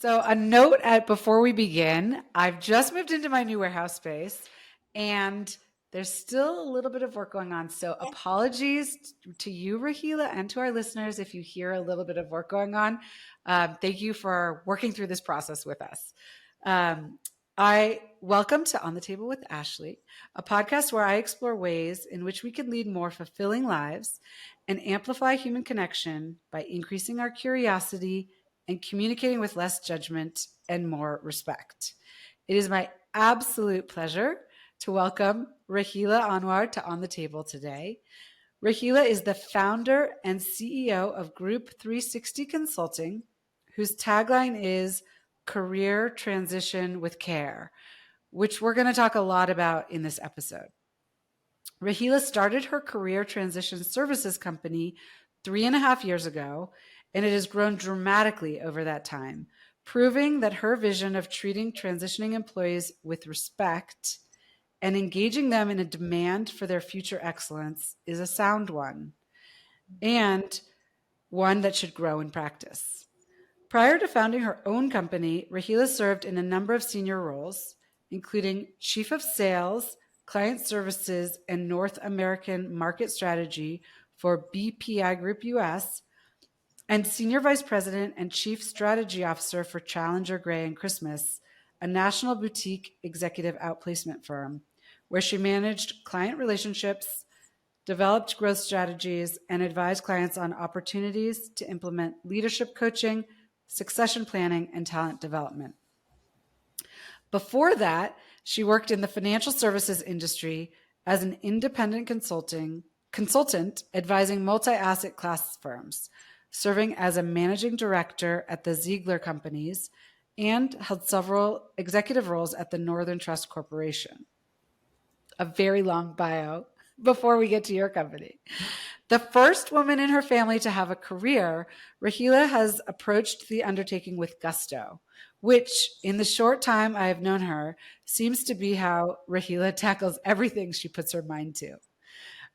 So a note before we begin, I've just moved into my new warehouse space and there's still a little bit of work going on. So apologies to you, Raheela, and to our listeners if you hear a little bit of work going on. Thank you for working through this process with us. I welcome to On the Table with Ashley, a podcast where I explore ways in which we can lead more fulfilling lives and amplify human connection by increasing our curiosity and communicating with less judgment and more respect. It is my absolute pleasure to welcome Raheela Anwar to On the Table today. Raheela is the founder and CEO of Group 360 Consulting, whose tagline is Career Transition with Care, which we're going to talk a lot about in this episode. Raheela started her career transition services company 3.5 years ago, and it has grown dramatically over that time, proving that her vision of treating transitioning employees with respect and engaging them in a demand for their future excellence is a sound one, and one that should grow in practice. Prior to founding her own company, Raheela served in a number of senior roles, including Chief of Sales, Client Services, and North American Market Strategy for BPI Group US, and Senior Vice President and Chief Strategy Officer for Challenger Gray and Christmas, a national boutique executive outplacement firm, where she managed client relationships, developed growth strategies, and advised clients on opportunities to implement leadership coaching, succession planning, and talent development. Before that, she worked in the financial services industry as an independent consultant advising multi-asset class firms, serving as a managing director at the Ziegler Companies, and held several executive roles at the Northern Trust Corporation. A very long bio before we get to your company. The first woman in her family to have a career, Raheela has approached the undertaking with gusto, which in the short time I have known her seems to be how Raheela tackles everything she puts her mind to.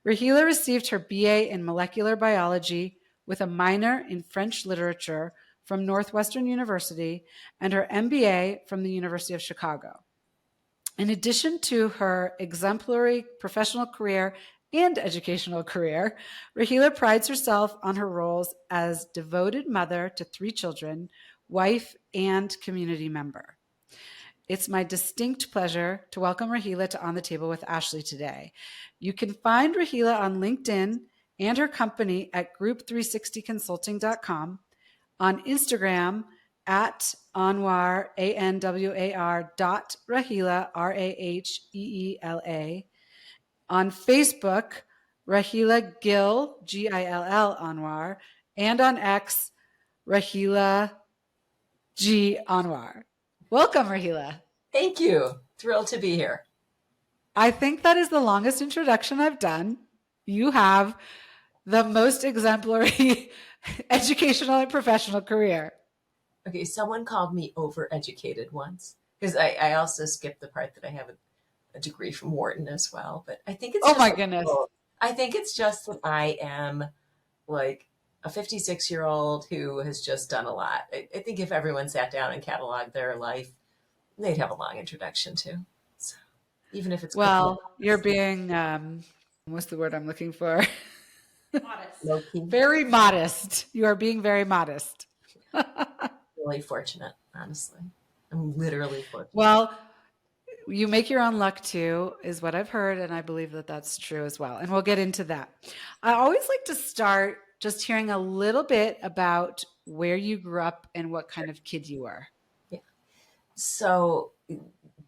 Raheela received her BA in molecular biology with a minor in French literature from Northwestern University and her MBA from the University of Chicago. In addition to her exemplary professional career and educational career, Raheela prides herself on her roles as devoted mother to 3 children, wife, and community member. It's my distinct pleasure to welcome Raheela to On the Table with Ashley today. You can find Raheela on LinkedIn and her company at group360consulting.com, on Instagram at Anwar, ANWAR .Raheela, RAHEELA, on Facebook, Raheela Gill, GILL Anwar, and on X, Raheela G Anwar. Welcome, Raheela. Thank you. Thrilled to be here. I think that is the longest introduction I've done. You have the most exemplary educational and professional career. Okay, someone called me overeducated once because I also skipped the part that I have a degree from Wharton as well. But I think it's oh my goodness. I think it's just that I am like a 56-year-old who has just done a lot. I think if everyone sat down and cataloged their life, they'd have a long introduction too. So even if it's you're being what's the word I'm looking for? Modest. Very modest. You are being very modest. Really fortunate, honestly. I'm literally fortunate. Well, you make your own luck too, is what I've heard, and I believe that that's true as well. And we'll get into that. I always like to start just hearing a little bit about where you grew up and what kind of kid you were. Yeah. So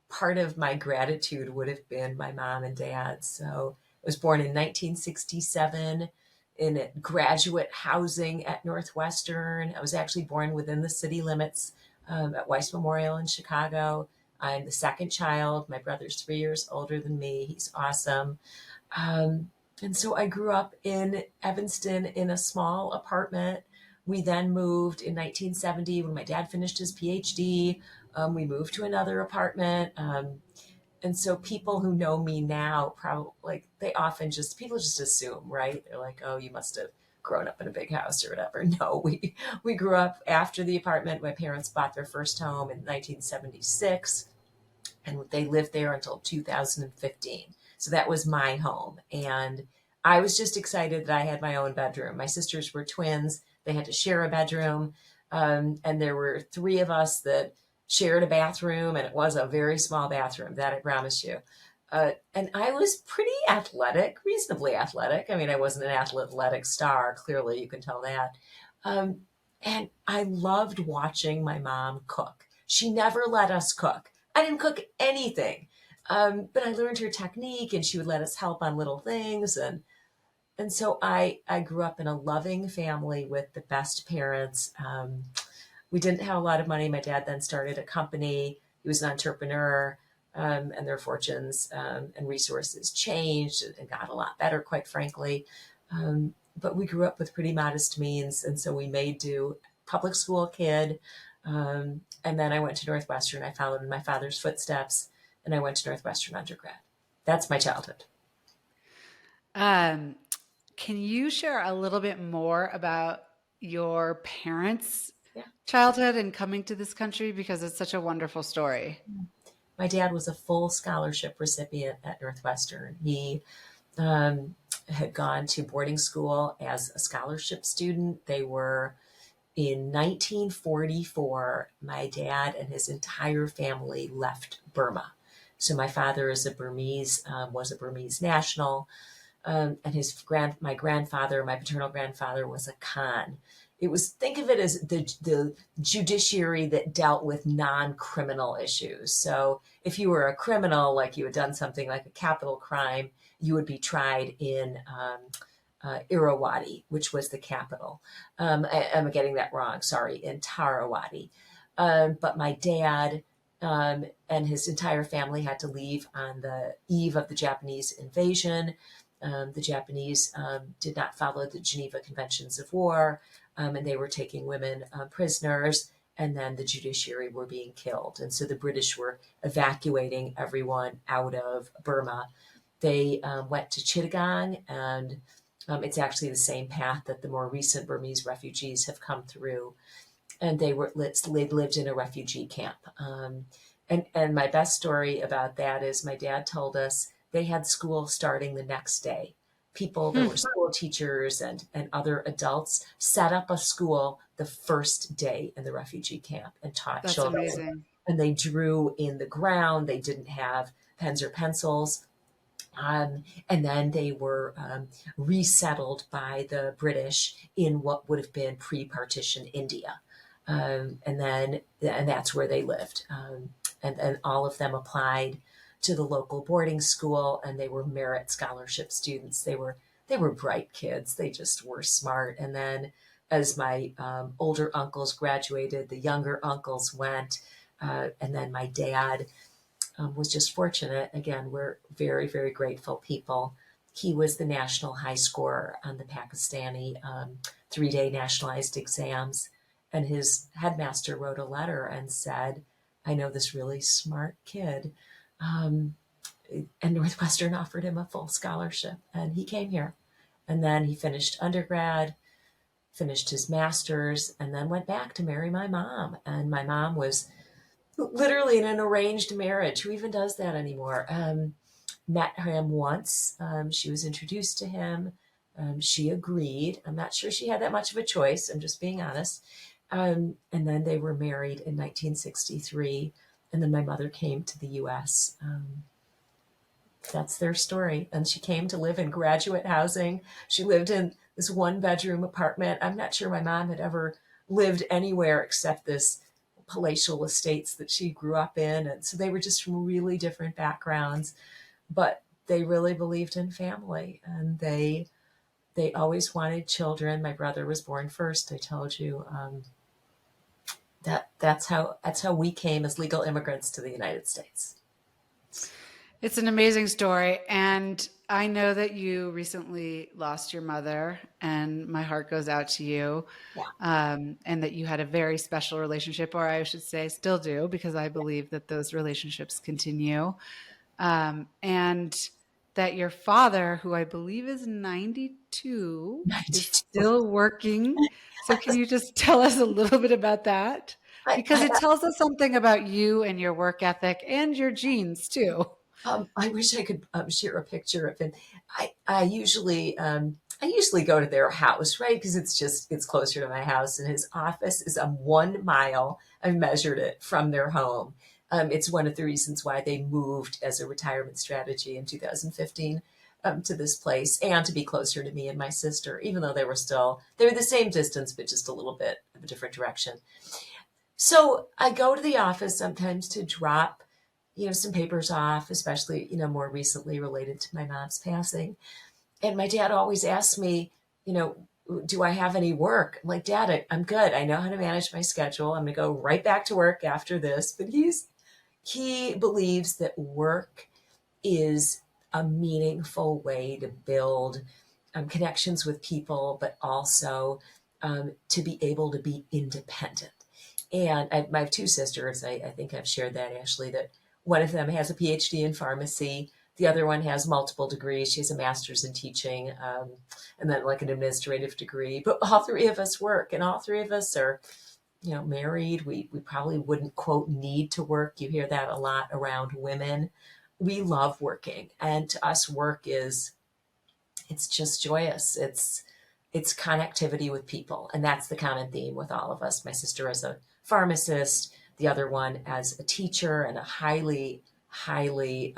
part of my gratitude would have been my mom and dad. So I was born in 1967 in graduate housing at Northwestern. I was actually born within the city limits at Weiss Memorial in Chicago. I'm the second child. My brother's 3 years older than me. He's awesome. And so I grew up in Evanston in a small apartment. We then moved in 1970 when my dad finished his PhD. We moved to another apartment. And so people who know me now probably people just assume, right? They're like, oh, you must have grown up in a big house or whatever. No, we grew up after the apartment. My parents bought their first home in 1976, and they lived there until 2015. So that was my home. And I was just excited that I had my own bedroom. My sisters were twins, they had to share a bedroom. And there were three of us that shared a bathroom, and it was a very small bathroom, that I promise you. And I was pretty athletic, reasonably athletic. I mean, I wasn't an athletic star, clearly, you can tell that. Um, and I loved watching my mom cook. She never let us cook. I didn't cook anything. But I learned her technique, and she would let us help on little things. And so I grew up in a loving family with the best parents. We didn't have a lot of money. My dad then started a company. He was an entrepreneur, and their fortunes and resources changed and got a lot better, quite frankly. But we grew up with pretty modest means, and so we made do. Public school kid, and then I went to Northwestern. I followed in my father's footsteps, and I went to Northwestern undergrad. That's my childhood. Um, can you share a little bit more about your parents' Yeah. childhood and coming to this country? Because it's such a wonderful story. My dad was a full scholarship recipient at Northwestern. He um, had gone to boarding school as a scholarship student. They were in 1944. My dad and his entire family left Burma. So my father is a Burmese, was a Burmese national, and my grandfather, my paternal grandfather, was a Khan. It was, think of it as the judiciary that dealt with non-criminal issues. So if you were a criminal, like you had done something like a capital crime, you would be tried in Irrawaddy, which was the capital. I'm getting that wrong. Sorry, in Tarawadi. But my dad and his entire family had to leave on the eve of the Japanese invasion. The Japanese did not follow the Geneva Conventions of War, and they were taking women prisoners, and then the judiciary were being killed. And so the British were evacuating everyone out of Burma. They went to Chittagong, and it's actually the same path that the more recent Burmese refugees have come through. And they lived in a refugee camp. And my best story about that is my dad told us they had school starting the next day. People that were school teachers and other adults set up a school the first day in the refugee camp and taught That's children. amazing. And they drew in the ground. They didn't have pens or pencils. And then they were resettled by the British in what would have been pre-partition India. And that's where they lived. And all of them applied to the local boarding school, and they were merit scholarship students. They were bright kids. They just were smart. And then as my older uncles graduated, the younger uncles went, and then my dad was just fortunate. Again, we're very, very grateful people. He was the national high scorer on the Pakistani 3-day nationalized exams. And his headmaster wrote a letter and said, I know this really smart kid. And Northwestern offered him a full scholarship, and he came here. And then he finished undergrad, finished his master's, and then went back to marry my mom. And my mom was literally in an arranged marriage. Who even does that anymore? Met him once. She was introduced to him. She agreed. I'm not sure she had that much of a choice. I'm just being honest. And then they were married in 1963. And then my mother came to the US. That's their story. And she came to live in graduate housing. She lived in this 1-bedroom apartment. I'm not sure my mom had ever lived anywhere except this palatial estates that she grew up in. And so they were just from really different backgrounds, but they really believed in family, and they always wanted children. My brother was born first. I told you that's how we came as legal immigrants to the United States. It's an amazing story. And I know that you recently lost your mother, and my heart goes out to you. Yeah. And that you had a very special relationship, or I should say still do, because I believe that those relationships continue. And that your father, who I believe is 92, is 92. still working. So can you just tell us a little bit about that? Because I it tells us something about you and your work ethic and your genes too. I wish I could share a picture of him. I usually go to their house, right? Because it's closer to my house, and his office is 1 mile. I measured it from their home. It's one of the reasons why they moved as a retirement strategy in 2015 to this place, and to be closer to me and my sister, even though they were the same distance, but just a little bit of a different direction. So I go to the office sometimes to drop, some papers off, especially, more recently related to my mom's passing. And my dad always asks me, you know, do I have any work? I'm like, Dad, I'm good. I know how to manage my schedule. I'm going to go right back to work after this. But he believes that work is a meaningful way to build connections with people, but also to be able to be independent. And I have two sisters. I think I've shared that, Ashley, that one of them has a PhD in pharmacy. The other one has multiple degrees. She has a master's in teaching, and then like an administrative degree. But all three of us work, and all three of us are, married. We probably wouldn't, quote, need to work. You hear that a lot around women. We love working. And to us, it's just joyous. It's connectivity with people. And that's the common theme with all of us. My sister as a pharmacist, the other one as a teacher, and a highly, highly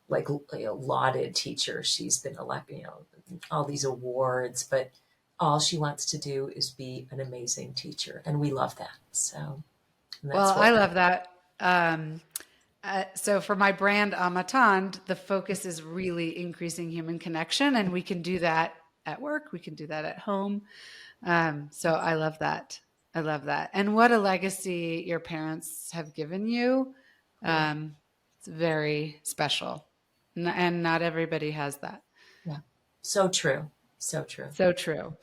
lauded teacher. She's been elected, all these awards, but all she wants to do is be an amazing teacher. And we love that. So Well, that's I what. love that. So for my brand Amatand, the focus is really increasing human connection, and we can do that at work. We can do that at home. So I love that. I love that. And what a legacy your parents have given you. Yeah. It's very special. And not everybody has that. Yeah. So true. So true. So true.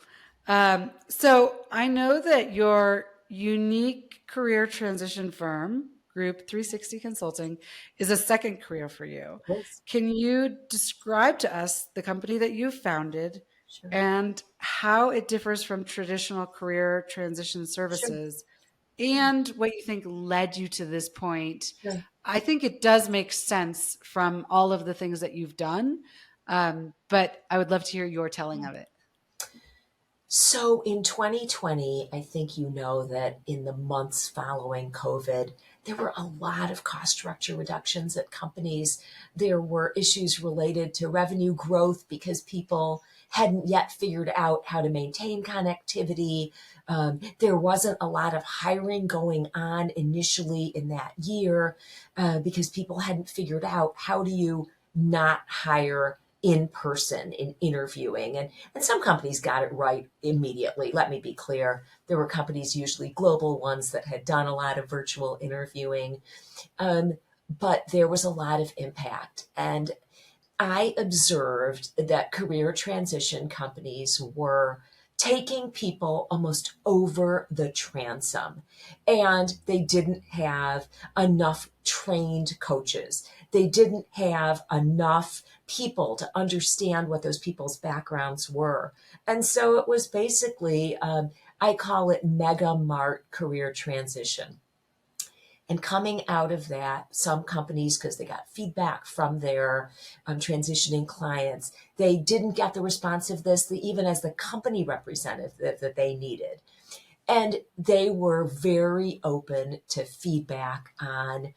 So I know that your unique career transition firm, Group 360 Consulting, is a second career for you. Yes. Can you describe to us the company that you founded Sure. and how it differs from traditional career transition Sure. services and what you think led you to this point? Sure. I think it does make sense from all of the things that you've done, but I would love to hear your telling of it. So in 2020, I think you know that in the months following COVID, there were a lot of cost structure reductions at companies. There were issues related to revenue growth because people hadn't yet figured out how to maintain connectivity. There wasn't a lot of hiring going on initially in that year because people hadn't figured out how do you not hire in person in interviewing. And some companies got it right immediately. Let me be clear. There were companies, usually global ones, that had done a lot of virtual interviewing. But there was a lot of impact. And I observed that career transition companies were taking people almost over the transom, and they didn't have enough trained coaches. They didn't have enough people to understand what those people's backgrounds were. And so it was basically, I call it mega mart career transition. And coming out of that, some companies, because they got feedback from their transitioning clients, they didn't get the responsiveness, even as the company representative that they needed. And they were very open to feedback on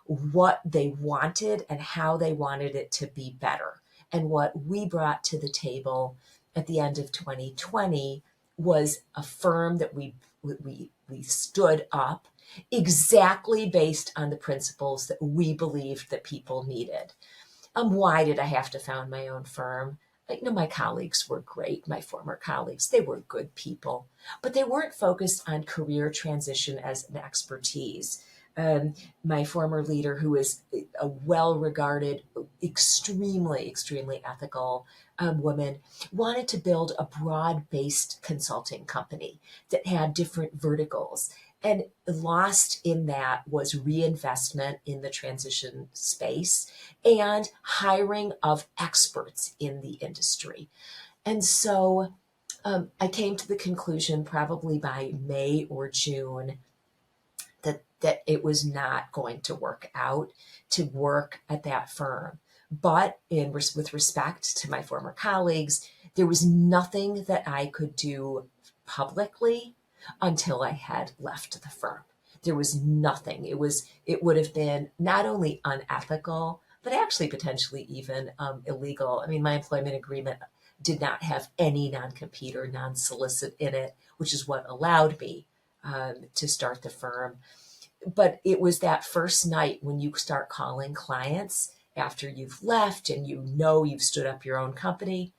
what they wanted and how they wanted it to be better. And what we brought to the table at the end of 2020 was a firm that we stood up exactly based on the principles that we believed that people needed. Why did I have to found my own firm? My colleagues were great, my former colleagues. They were good people, but they weren't focused on career transition as an expertise. My former leader, who is a well-regarded, extremely, extremely ethical woman, wanted to build a broad-based consulting company that had different verticals. And lost in that was reinvestment in the transition space and hiring of experts in the industry. And so I came to the conclusion probably by May or June that it was not going to work out to work at that firm. But with respect to my former colleagues, there was nothing that I could do publicly until I had left the firm. There was nothing. It would have been not only unethical, but actually potentially even illegal. I mean, my employment agreement did not have any non-compete or non-solicit in it, which is what allowed me to start the firm. But it was that first night when you start calling clients after you've left and you know you've stood up your own company.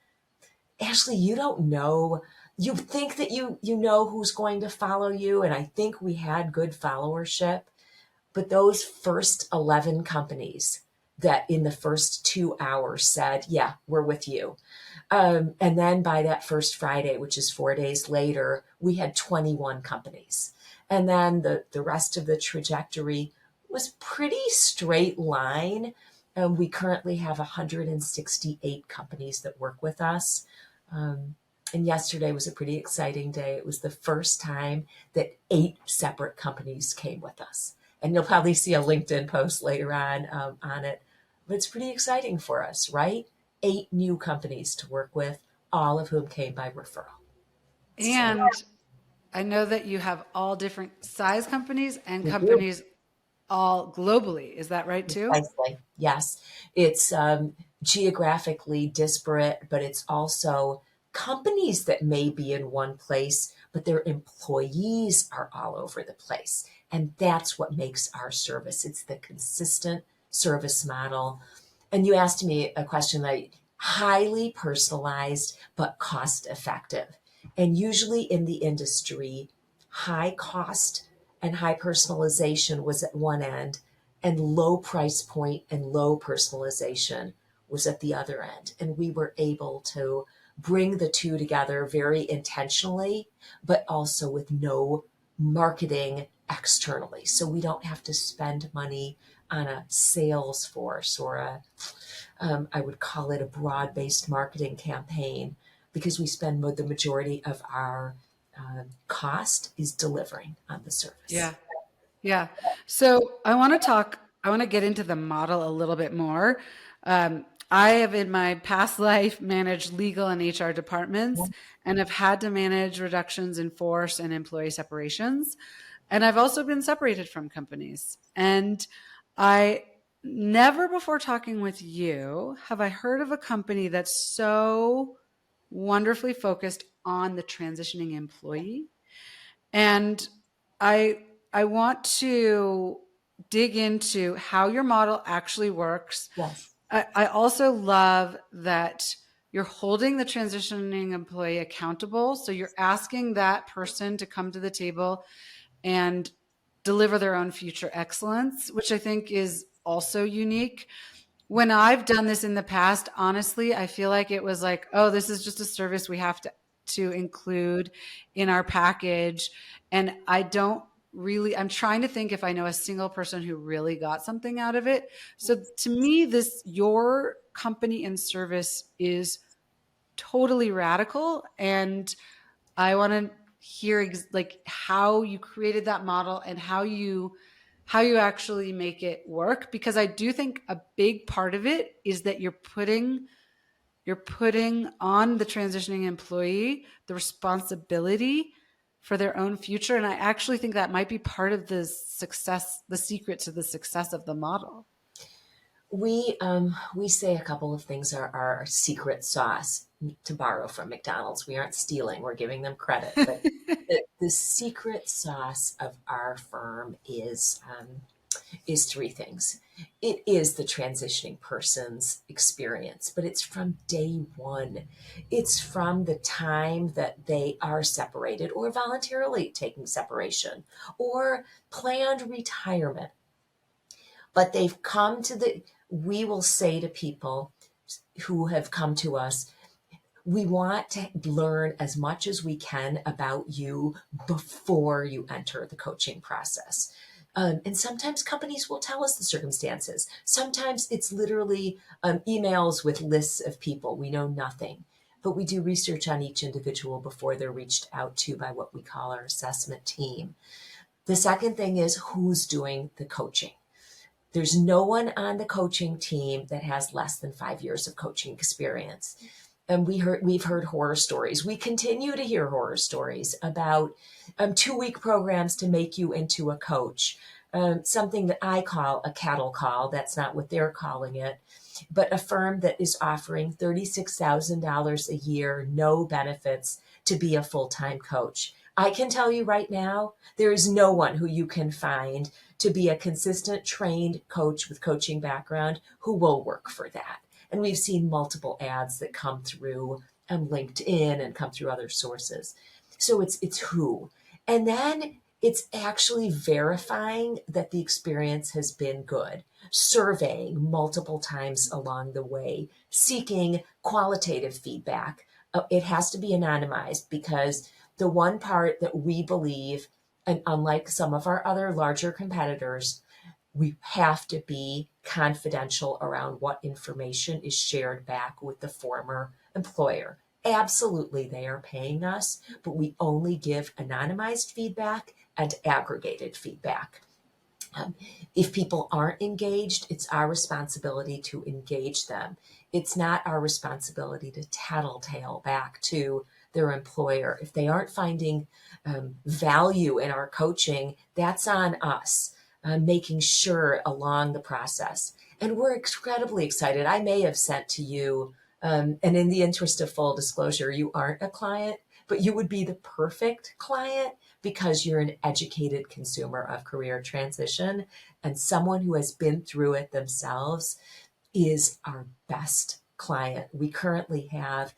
Ashley, you don't know. You think that you know who's going to follow you, and I think we had good followership. But those first 11 companies that in the first 2 hours said, yeah, we're with you. And then by that first Friday, which is 4 days later, we had 21 companies. And then the rest of the trajectory was pretty straight line. We currently have 168 companies that work with us. And yesterday was a pretty exciting day. It was the first time that 8 separate companies came with us. And you'll probably see a LinkedIn post later on it. But it's pretty exciting for us, right? 8 new companies to work with, all of whom came by referral. So And I know that you have all different size companies and we do. companies all globally. Is that right too? Precisely. Yes. It's geographically disparate, but it's also companies that may be in one place, but their employees are all over the place. And that's what makes our service. It's the consistent service model. And you asked me a question like highly personalized, but cost effective. And usually in the industry, high cost and high personalization was at one end, and low price point and low personalization was at the other end. And we were able to bring the two together very intentionally, but also with no marketing externally. So we don't have to spend money on a sales force or I would call it a broad based marketing campaign because we spend the majority of our cost is delivering on the service. Yeah. Yeah. So I want to get into the model a little bit more. I have in my past life managed legal and HR departments and have had to manage reductions in force and employee separations. And I've also been separated from companies. And I never before talking with you have I heard of a company that's so wonderfully focused on the transitioning employee. And I I want to dig into how your model actually works. Yes. I also love that you're holding the transitioning employee accountable. So you're asking that person to come to the table and deliver their own future excellence, which I think is also unique. When I've done this in the past, honestly, I feel like it was like, oh, this is just a service we have to include in our package. And I don't really, I'm trying to think if I know a single person who really got something out of it. So to me, your company and service is totally radical. And I want to hear like how you created that model and how you actually make it work, because I do think a big part of it is that you're putting on the transitioning employee the responsibility for their own future, and I actually think that might be part of the secret to the success of the model. We say a couple of things are our secret sauce, to borrow from McDonald's. We aren't stealing, we're giving them credit. But the secret sauce of our firm is 3 things. It is the transitioning person's experience, but it's from day one. It's from the time that they are separated or voluntarily taking separation or planned retirement. But they've come to we will say to people who have come to us, we want to learn as much as we can about you before you enter the coaching process. And sometimes companies will tell us the circumstances. Sometimes it's literally emails with lists of people. We know nothing, but we do research on each individual before they're reached out to by what we call our assessment team. The second thing is who's doing the coaching. There's no one on the coaching team that has less than 5 years of coaching experience. And we've heard horror stories. We continue to hear horror stories about 2-week programs to make you into a coach. Something that I call a cattle call. That's not what they're calling it, but a firm that is offering $36,000 a year, no benefits, to be a full-time coach. I can tell you right now, there is no one who you can find to be a consistent trained coach with coaching background who will work for that. And we've seen multiple ads that come through LinkedIn and come through other sources. So it's who. And then it's actually verifying that the experience has been good, surveying multiple times along the way, seeking qualitative feedback. It has to be anonymized because the one part that we believe, and unlike some of our other larger competitors, we have to be confidential around what information is shared back with the former employer. Absolutely, they are paying us, but we only give anonymized feedback and aggregated feedback. If people aren't engaged, it's our responsibility to engage them. It's not our responsibility to tattletale back to their employer. If they aren't finding value in our coaching, that's on us, making sure along the process. And we're incredibly excited. I may have sent to you, and in the interest of full disclosure, you aren't a client, but you would be the perfect client because you're an educated consumer of career transition, and someone who has been through it themselves is our best client. We currently have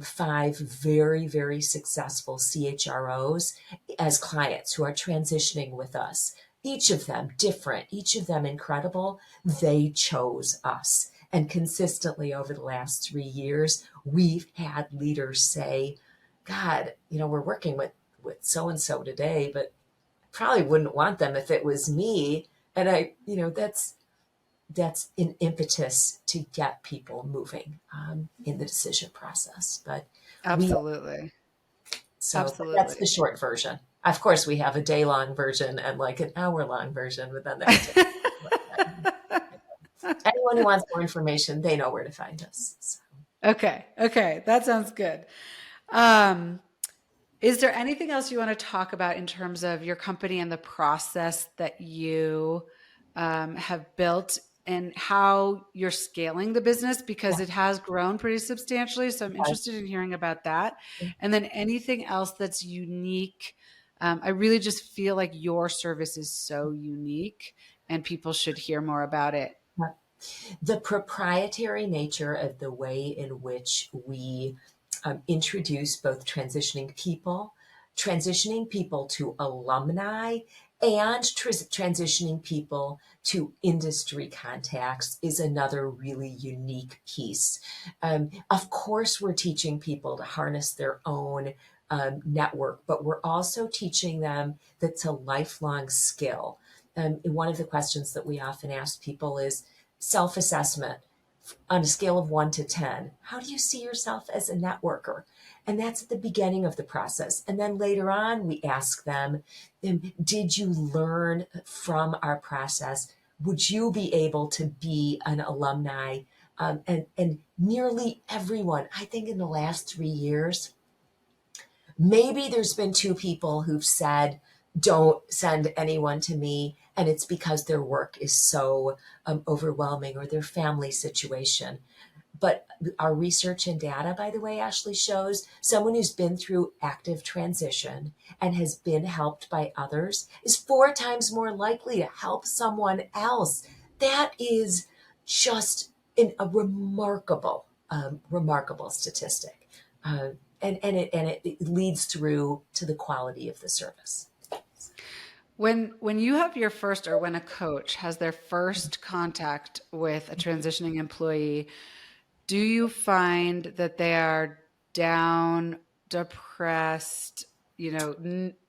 5 very, very successful CHROs as clients who are transitioning with us. Each of them different, each of them incredible. They chose us. And consistently over the last 3 years, we've had leaders say, God, we're working with so-and-so today, but probably wouldn't want them if it was me. And that's an impetus to get people moving in the decision process. But Absolutely. but that's the short version. Of course, we have a day-long version and like an hour-long version, but then anyone who wants more information, they know where to find us. So. Okay. That sounds good. Is there anything else you want to talk about in terms of your company and the process that you have built and how you're scaling the business? Because it has grown pretty substantially. So I'm interested in hearing about that. And then anything else that's unique. I really just feel like your service is so unique and people should hear more about it. The proprietary nature of the way in which we introduce both transitioning people to alumni, and transitioning people to industry contacts is another really unique piece. Of course, we're teaching people to harness their own network, but we're also teaching them that's a lifelong skill. One of the questions that we often ask people is self-assessment. On a scale of 1 to 10, how do you see yourself as a networker? And that's at the beginning of the process. And then later on, we ask them, did you learn from our process? Would you be able to be an alumni? And nearly everyone, I think in the last 3 years, maybe there's been 2 people who've said, don't send anyone to me. And it's because their work is so overwhelming or their family situation. But our research and data, by the way, Ashley, shows someone who's been through active transition and has been helped by others is 4 times more likely to help someone else. That is just a remarkable statistic. And it leads through to the quality of the service. When you have your first, or when a coach has their first contact with a transitioning employee, do you find that they are down, depressed,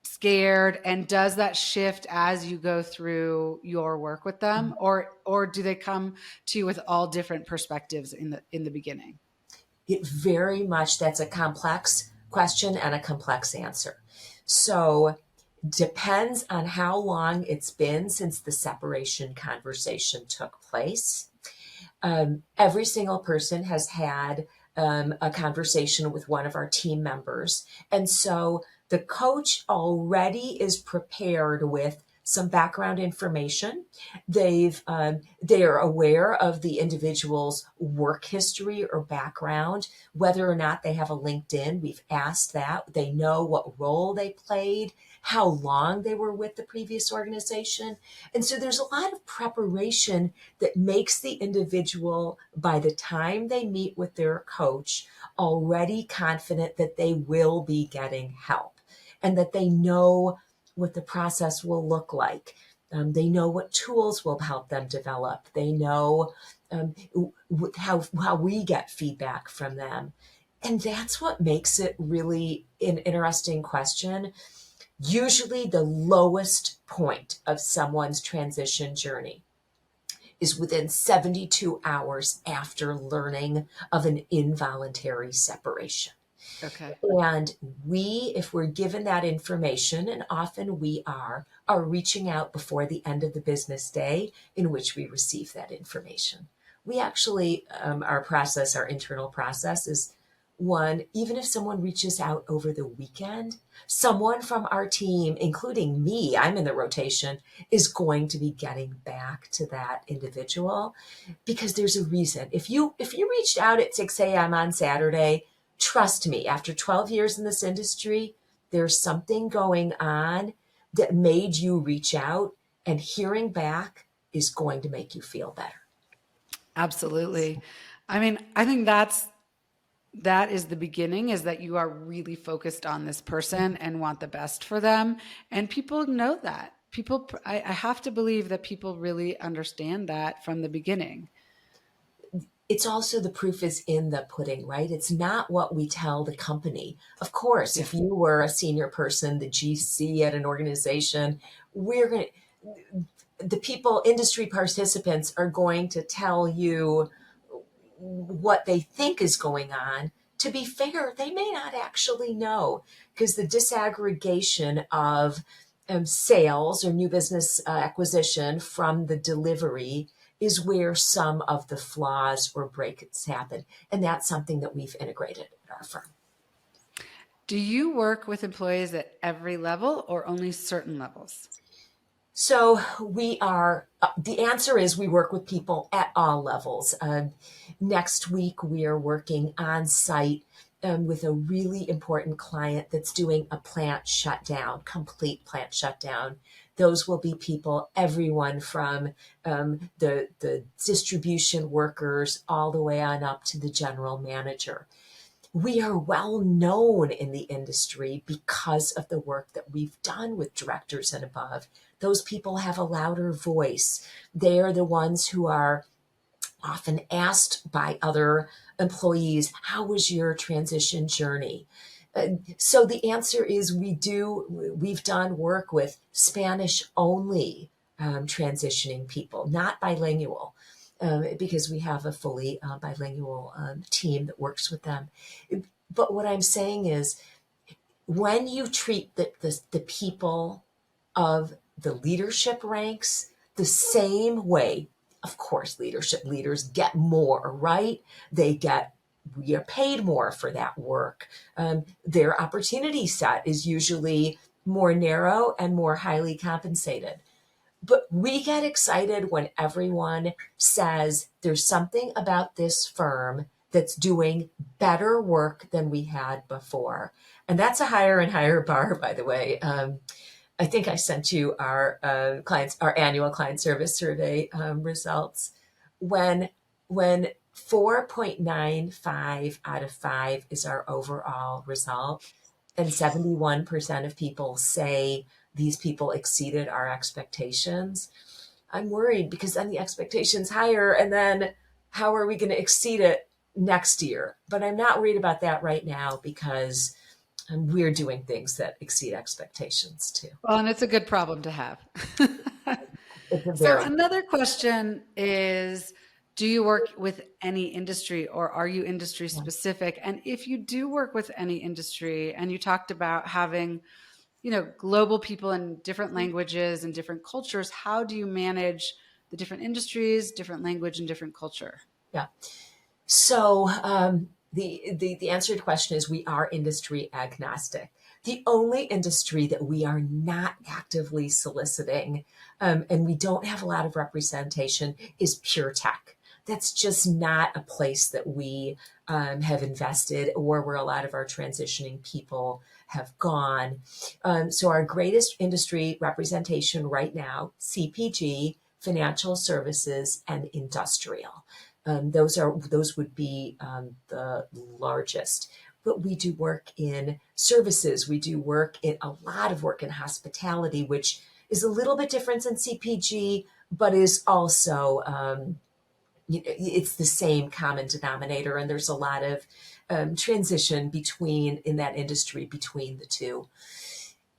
scared, and does that shift as you go through your work with them, or do they come to you with all different perspectives in the beginning? It very much, that's a complex question and a complex answer. So depends on how long it's been since the separation conversation took place. Every single person has had a conversation with one of our team members. And so the coach already is prepared with some background information. They are aware of the individual's work history or background, whether or not they have a LinkedIn. We've asked that. They know what role they played, how long they were with the previous organization. And so there's a lot of preparation that makes the individual, by the time they meet with their coach, already confident that they will be getting help and that they know what the process will look like. They know what tools will help them develop. They know how we get feedback from them. And that's what makes it really an interesting question. Usually the lowest point of someone's transition journey is within 72 hours after learning of an involuntary separation. Okay. And we, if we're given that information, and often we are reaching out before the end of the business day in which we receive that information. We actually, our internal process is one, even if someone reaches out over the weekend, someone from our team, including me, I'm in the rotation, is going to be getting back to that individual because there's a reason. If you reached out at 6 a.m. on Saturday, trust me, after 12 years in this industry, there's something going on that made you reach out, and hearing back is going to make you feel better. Absolutely. I mean, I think that is the beginning, is that you are really focused on this person and want the best for them. And people know that. I have to believe that people really understand that from the beginning. It's also, the proof is in the pudding, right? It's not what we tell the company. Of course, if you were a senior person, the GC at an organization, the people, industry participants are going to tell you what they think is going on. To be fair, they may not actually know, because the disaggregation of sales or new business acquisition from the delivery is where some of the flaws or breaks happen. And that's something that we've integrated at our firm. Do you work with employees at every level or only certain levels? So the answer is we work with people at all levels. Next week, we are working on site with a really important client that's doing a plant shutdown, complete plant shutdown. Those will be people, everyone from the distribution workers all the way on up to the general manager. We are well known in the industry because of the work that we've done with directors and above. Those people have a louder voice. They are the ones who are often asked by other employees, how was your transition journey? So the answer is we've done work with Spanish only transitioning people, not bilingual. Because we have a fully bilingual team that works with them. But what I'm saying is, when you treat the people of the leadership ranks the same way, of course, leaders get more, right? We are paid more for that work. Their opportunity set is usually more narrow and more highly compensated. But we get excited when everyone says there's something about this firm that's doing better work than we had before. And that's a higher and higher bar, by the way. I think I sent you our annual client service survey results. When 4.95 out of 5 is our overall result, and 71% of people say these people exceeded our expectations, I'm worried, because then the expectation's higher, and then how are we going to exceed it next year. But I'm not worried about that right now because we're doing things that exceed expectations too. Well, and it's a good problem to have. It's a So very another question is, do you work with any industry or are you industry specific? And if you do work with any industry, and you talked about having, global people in different languages and different cultures, how do you manage the different industries, different language, and different culture? yeah. So the answer to the question is we are industry agnostic. The only industry that we are not actively soliciting, and we don't have a lot of representation, is pure tech. That's just not a place that we have invested or where a lot of our transitioning people have gone. So our greatest industry representation right now, CPG, financial services, and industrial. Those would be the largest. But we do work in services. We do work in a lot of work in hospitality, which is a little bit different than CPG, but is also it's the same common denominator. And there's a lot of transition in that industry between the two.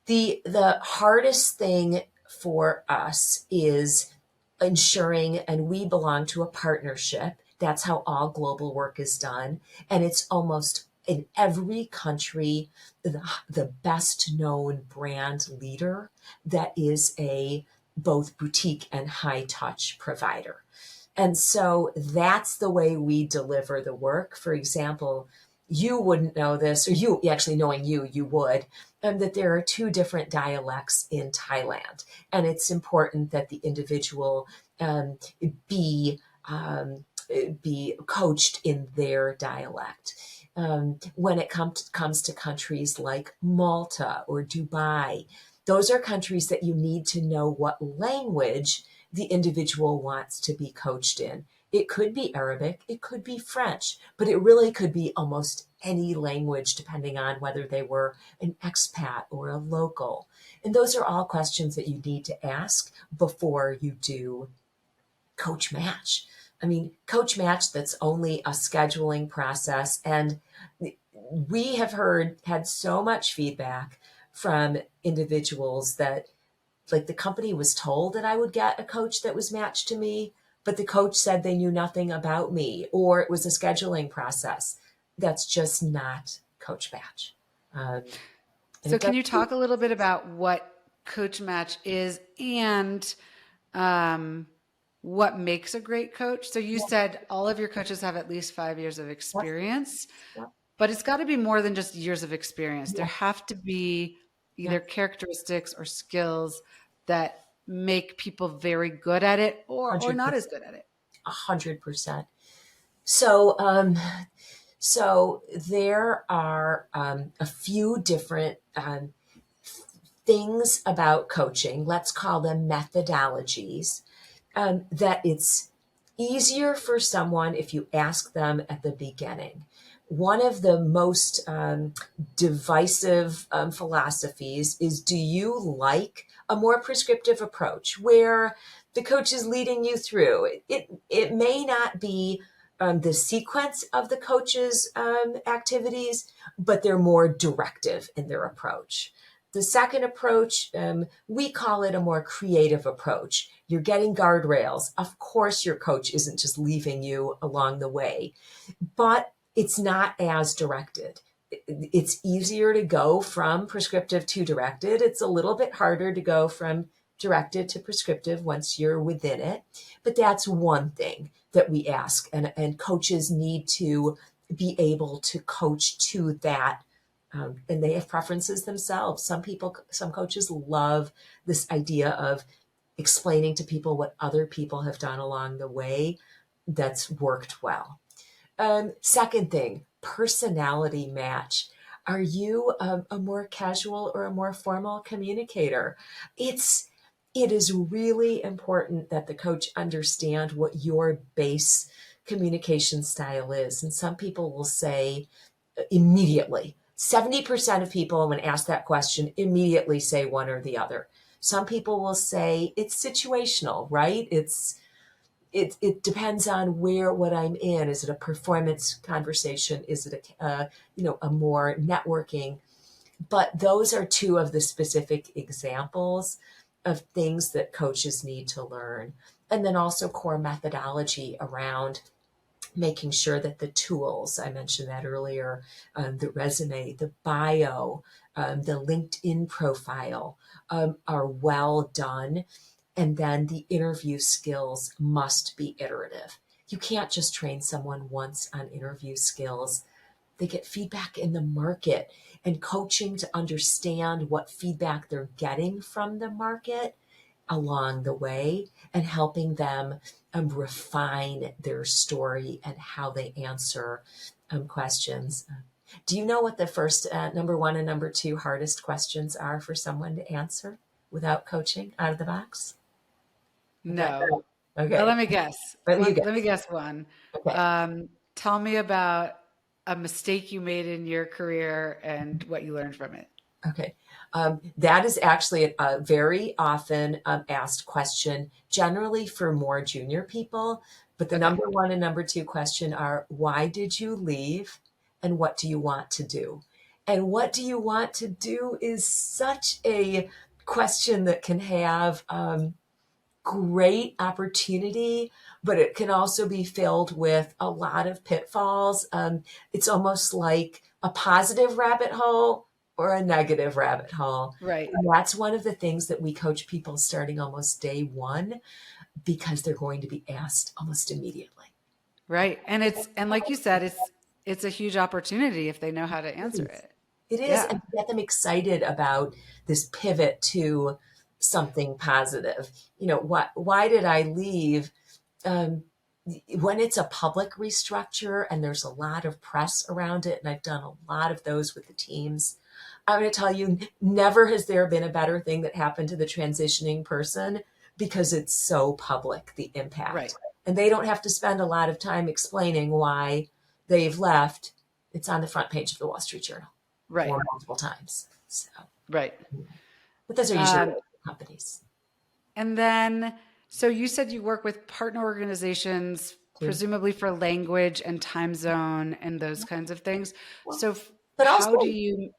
The hardest thing for us is ensuring, and we belong to a partnership. That's how all global work is done. And it's almost in every country, the best known brand leader that is a both boutique and high touch provider. And so that's the way we deliver the work. For example, you wouldn't know this, or you actually knowing you would, that there are two different dialects in Thailand. And it's important that the individual be coached in their dialect. When it comes to countries like Malta or Dubai, those are countries that you need to know what language the individual wants to be coached in. It could be Arabic, it could be French, but it really could be almost any language depending on whether they were an expat or a local. And those are all questions that you need to ask before you do coach match. I mean, coach match, that's only a scheduling process. And we have had so much feedback from individuals that, like, the company was told that I would get a coach that was matched to me, but the coach said they knew nothing about me, or it was a scheduling process. That's just not coach match. So can you talk a little bit about what coach match is and what makes a great coach? So you said all of your coaches have at least 5 years of experience, but it's got to be more than just years of experience. There have to be either characteristics or skills that make people very good at it or not as good at it. 100%. So, so there are a few different things about coaching, let's call them methodologies, that it's easier for someone if you ask them at the beginning. One of the most divisive philosophies is, do you like a more prescriptive approach where the coach is leading you through? It may not be the sequence of the coach's activities, but they're more directive in their approach. The second approach, we call it a more creative approach. You're getting guardrails. Of course, your coach isn't just leaving you along the way, but it's not as directed. It's easier to go from prescriptive to directed. It's a little bit harder to go from directed to prescriptive once you're within it. But that's one thing that we ask. And coaches need to be able to coach to that. And they have preferences themselves. Some coaches love this idea of explaining to people what other people have done along the way that's worked well. Second thing, personality match. Are you a more casual or a more formal communicator? It is really important that the coach understand what your base communication style is. And some people will say immediately, 70% of people, when asked that question, immediately say one or the other. Some people will say it's situational, right? It's it depends on what I'm in. Is it a performance conversation? Is it a more networking? But those are two of the specific examples of things that coaches need to learn. And then also core methodology around making sure that the tools, I mentioned that earlier, the resume, the bio, the LinkedIn profile are well done. And then the interview skills must be iterative. You can't just train someone once on interview skills. They get feedback in the market and coaching to understand what feedback they're getting from the market along the way and helping them refine their story and how they answer questions. Do you know what the first number one and number two hardest questions are for someone to answer without coaching out of the box? Okay. No. Okay. Let me guess. Let you Let me guess. guess one. Okay. Tell me about a mistake you made in your career and what you learned from it. Okay. That is actually a very often asked question, generally for more junior people. But the Okay. number one and number two question are, why did you leave? And what do you want to do? And what do you want to do is such a question that can have great opportunity, but it can also be filled with a lot of pitfalls. It's almost like a positive rabbit hole or a negative rabbit hole. Right. And that's one of the things that we coach people starting almost day one because they're going to be asked almost immediately. Right. And like you said, it's a huge opportunity if they know how to answer it. It is, Yeah. and get them excited about this pivot to something positive. Why did I leave? Um, when it's a public restructure and there's a lot of press around it, and I've done a lot of those with the teams, I'm going to tell you, never has there been a better thing that happened to the transitioning person because it's so public, the Right. impact. And they don't have to spend a lot of time explaining why they've left. It's on the front page of the Wall Street Journal Right. or multiple times. So, Right. but those are usually Um, companies. and then, so you said you work with partner organizations, Too. presumably for language and time zone and those kinds of things. Well, So, but how do also you?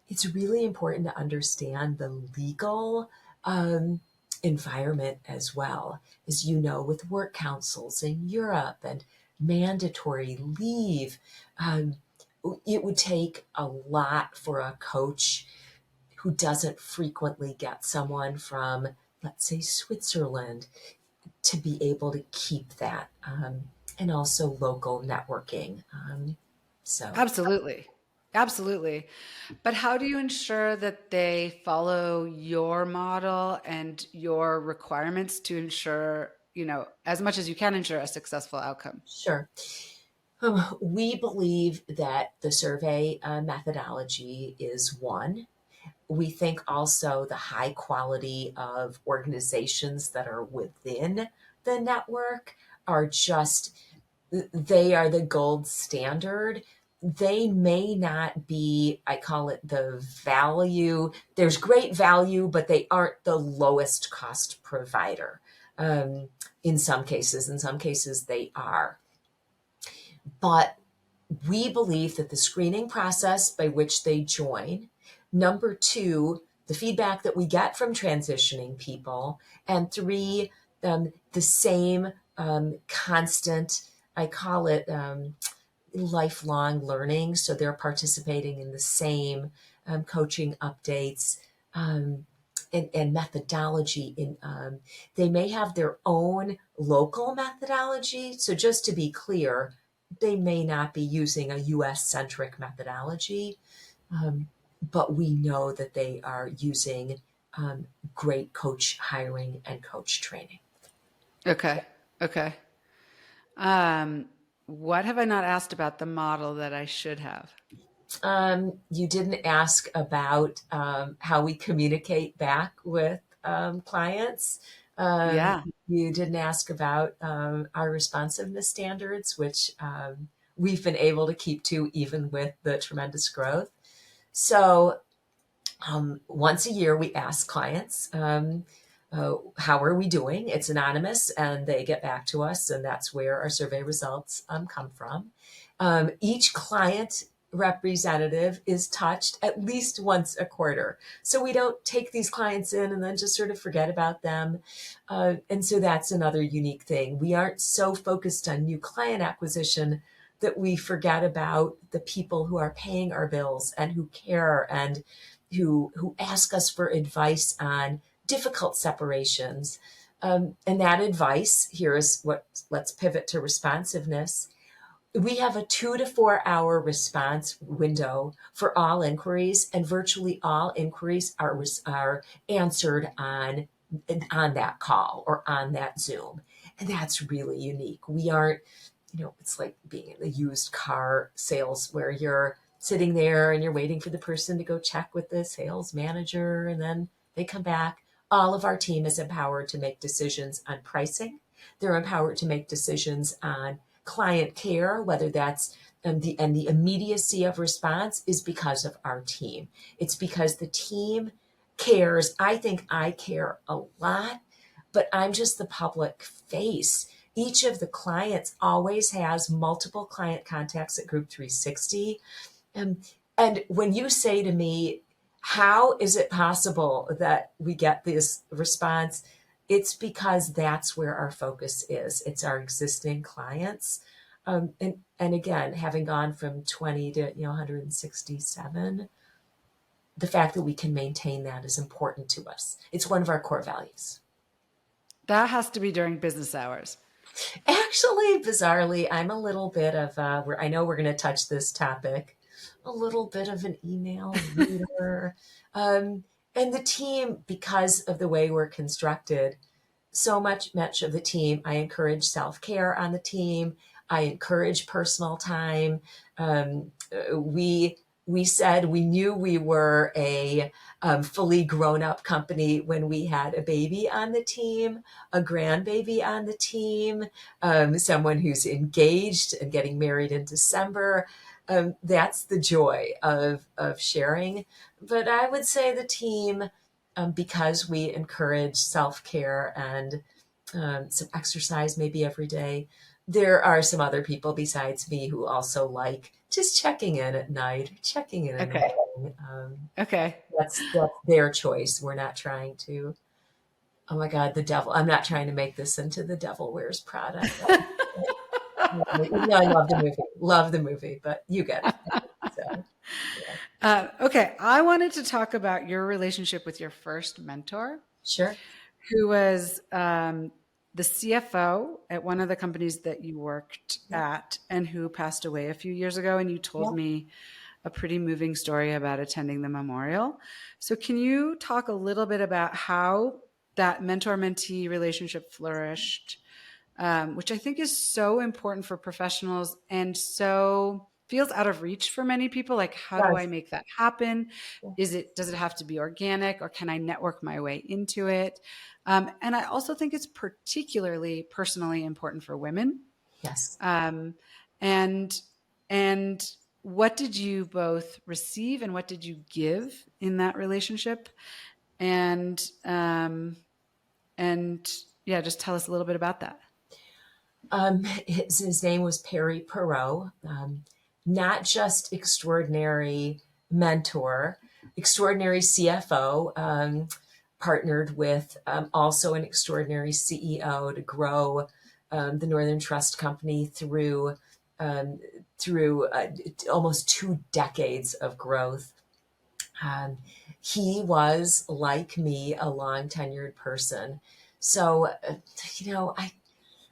it's really important to understand the legal um, environment as well, as you know, with work councils in Europe and mandatory leave. Um, it would take a lot for a coach who doesn't frequently get someone from, let's say, Switzerland to be able to keep that, and also local networking. So Absolutely. Absolutely. But how do you ensure that they follow your model and your requirements to ensure, as much as you can ensure a successful outcome? sure. We believe that the survey methodology is one. We think also the high quality of organizations that are within the network are just, they are the gold standard. They may not be, I call it the value. There's great value, but they aren't the lowest cost provider. Um, in some cases, they are. But we believe that the screening process by which they join, number two, the feedback that we get from transitioning people, and three, the same constant, I call it lifelong learning. So they're participating in the same coaching updates. And methodology they may have their own local methodology. So just to be clear, they may not be using a US centric methodology, but we know that they are using great coach hiring and coach training. Okay. Okay. Um, what have I not asked about the model that I should have? You didn't ask about how we communicate back with clients. Yeah. You didn't ask about our responsiveness standards, which we've been able to keep to even with the tremendous growth. So once a year, we ask clients how are we doing? It's anonymous, and they get back to us, and that's where our survey results come from. Each client representative is touched at least once a quarter. So we don't take these clients in and then just sort of forget about them. And so that's another unique thing. We aren't so focused on new client acquisition that we forget about the people who are paying our bills and who care and who ask us for advice on difficult separations. And that advice, here is what, let's pivot to responsiveness. We have a 2 to 4 hour response window for all inquiries, and virtually all inquiries are answered on that call or on that Zoom. And that's really unique. We aren't, it's like being in a used car sales where you're sitting there and you're waiting for the person to go check with the sales manager and then they come back. All of our team is empowered to make decisions on pricing. They're empowered to make decisions on client care, whether that's the immediacy of response is because of our team. It's because the team cares. I think I care a lot, but I'm just the public face. Each of the clients always has multiple client contacts at Group 360. And when you say to me, how is it possible that we get this response? It's because that's where our focus is. It's our existing clients. And again, having gone from 20 to 167, the fact that we can maintain that is important to us. It's one of our core values. That has to be during business hours. Actually, bizarrely, I'm a little bit of, I know we're going to touch this topic, a little bit of an email reader. And the team, because of the way we're constructed, so much of the team, I encourage self-care on the team. I encourage personal time. We said we knew we were a fully grown-up company when we had a baby on the team, a grandbaby on the team, someone who's engaged and getting married in December. That's the joy of sharing. But I would say the team, because we encourage self-care and some exercise maybe every day, there are some other people besides me who also like just checking in at night, checking in. Okay. Okay. That's their choice. We're not trying to, oh my God, the devil. I'm not trying to make this into The Devil Wears Prada. I love the movie, but you get it. So, yeah. Okay. I wanted to talk about your relationship with your first mentor. Sure. Who was the CFO at one of the companies that you worked at and who passed away a few years ago. And you told me a pretty moving story about attending the memorial. So can you talk a little bit about how that mentor-mentee relationship flourished, which I think is so important for professionals and so feels out of reach for many people. Like, how do I make that happen? Does it have to be organic, or can I network my way into it? And I also think it's particularly personally important for women. Yes. And what did you both receive and what did you give in that relationship? And yeah, just tell us a little bit about that. His name was Perry Perot. Not just extraordinary mentor, extraordinary CFO, partnered with also an extraordinary CEO to grow the Northern Trust Company through almost 2 decades of growth. He was, like me, a long tenured person. So,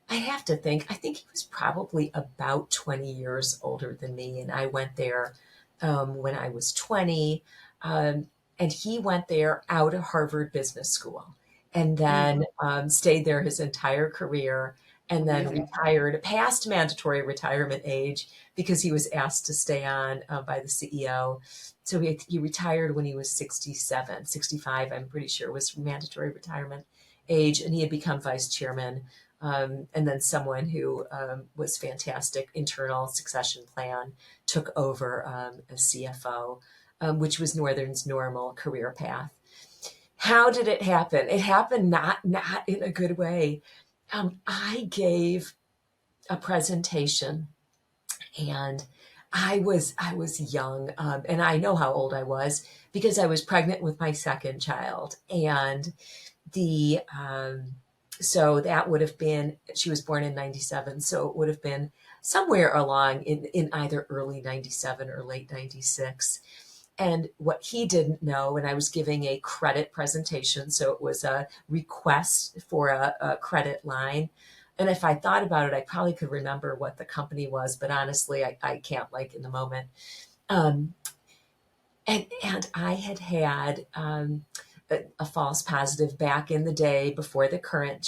I have to think, I think he was probably about 20 years older than me. And I went there when I was 20. And he went there out of Harvard Business School and then stayed there his entire career and then retired past mandatory retirement age because he was asked to stay on by the CEO. So he retired when he was 67, 65, I'm pretty sure was mandatory retirement age. And he had become vice chairman. And then someone who was fantastic internal succession plan took over as CFO, which was Northern's normal career path. How did it happen? It happened not in a good way. I gave a presentation, and I was young, and I know how old I was because I was pregnant with my second child, and the so that would have been, she was born in 97, so it would have been somewhere along in either early 97 or late 96. And what he didn't know, and I was giving a credit presentation, so it was a request for a credit line. And if I thought about it, I probably could remember what the company was, but honestly, I can't, like, in the moment. Um, and I had a false positive back in the day before the current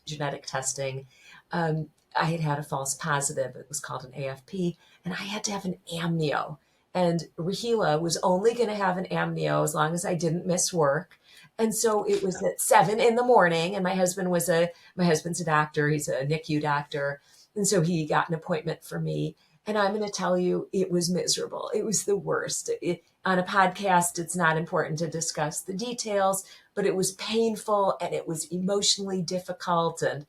genetic testing. I had a false positive. It was called an AFP, and I had to have an amnio. And Raheela was only going to have an amnio as long as I didn't miss work. And so it was at 7 in the morning, and my husband's a doctor. He's a NICU doctor, and so he got an appointment for me. And I'm going to tell you, it was miserable. It was the worst. On a podcast, it's not important to discuss the details, but it was painful and it was emotionally difficult. And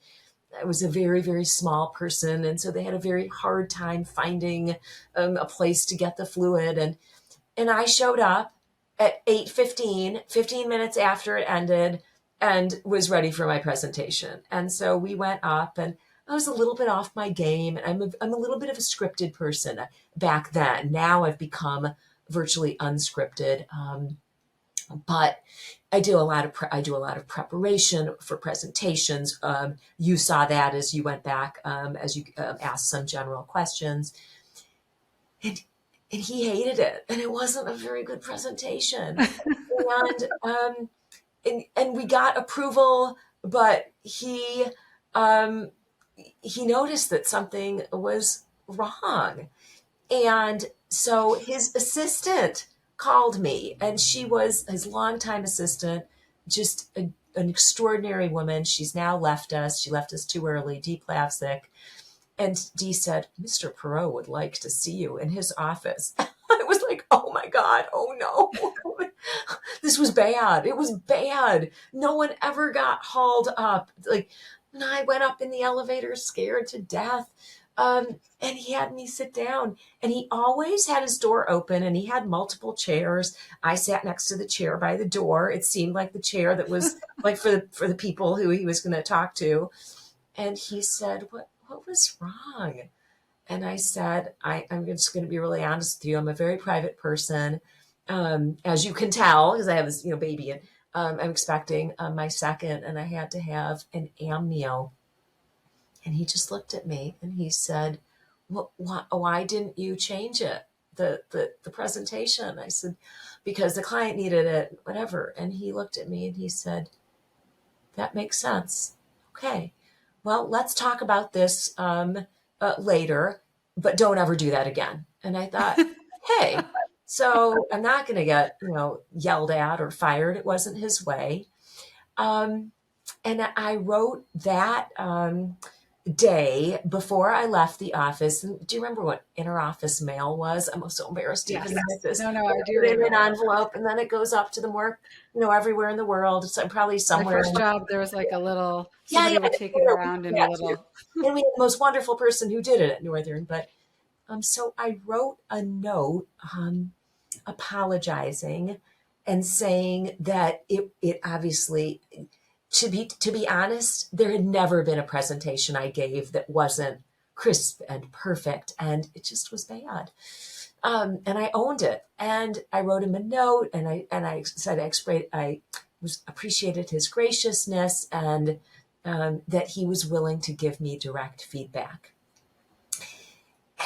I was a very, very small person. And so they had a very hard time finding a place to get the fluid. And I showed up at 8:15, 15 minutes after it ended, and was ready for my presentation. And so we went up, and I was a little bit off my game. I'm a little bit of a scripted person back then. Now I've become virtually unscripted. But I do a lot of preparation for presentations. You saw that as you went back, as you asked some general questions, and he hated it, and it wasn't a very good presentation. And we got approval, but he noticed that something was wrong. And so his assistant called me, and she was his longtime assistant, just an extraordinary woman. She's now left us. She left us too early, Dee Plavsic. And Dee said, Mr. Perot would like to see you in his office. I was like, oh my God, oh no. This was bad. It was bad. No one ever got hauled up. Like, and I went up in the elevator scared to death. And he had me sit down, and he always had his door open, and he had multiple chairs. I sat next to the chair by the door. It seemed like the chair that was like for the people who he was going to talk to. And he said, what was wrong? And I said, I'm just going to be really honest with you. I'm a very private person. As you can tell, because I have this, baby, and I'm expecting my second, and I had to have an amnio. And he just looked at me and he said, why didn't you change it? The presentation? I said, because the client needed it, whatever. And he looked at me and he said, that makes sense. Okay, well, let's talk about this later, but don't ever do that again. And I thought, hey, so I'm not going to get, yelled at or fired. It wasn't his way. And I wrote that day before I left the office. And do you remember what interoffice mail was? I'm so embarrassed to Yes. even admit this. No, I do Put it in remember. an envelope, and then it goes up to the more, everywhere in the world. So probably somewhere. My first job, there was like a little, Yeah, somebody would take it around in a little. And we had the most wonderful person who did it at Northern. But so I wrote a note apologizing and saying that it obviously, to be honest, there had never been a presentation I gave that wasn't crisp and perfect, and it just was bad. And I owned it, and I wrote him a note, and I said I appreciated his graciousness, and that he was willing to give me direct feedback.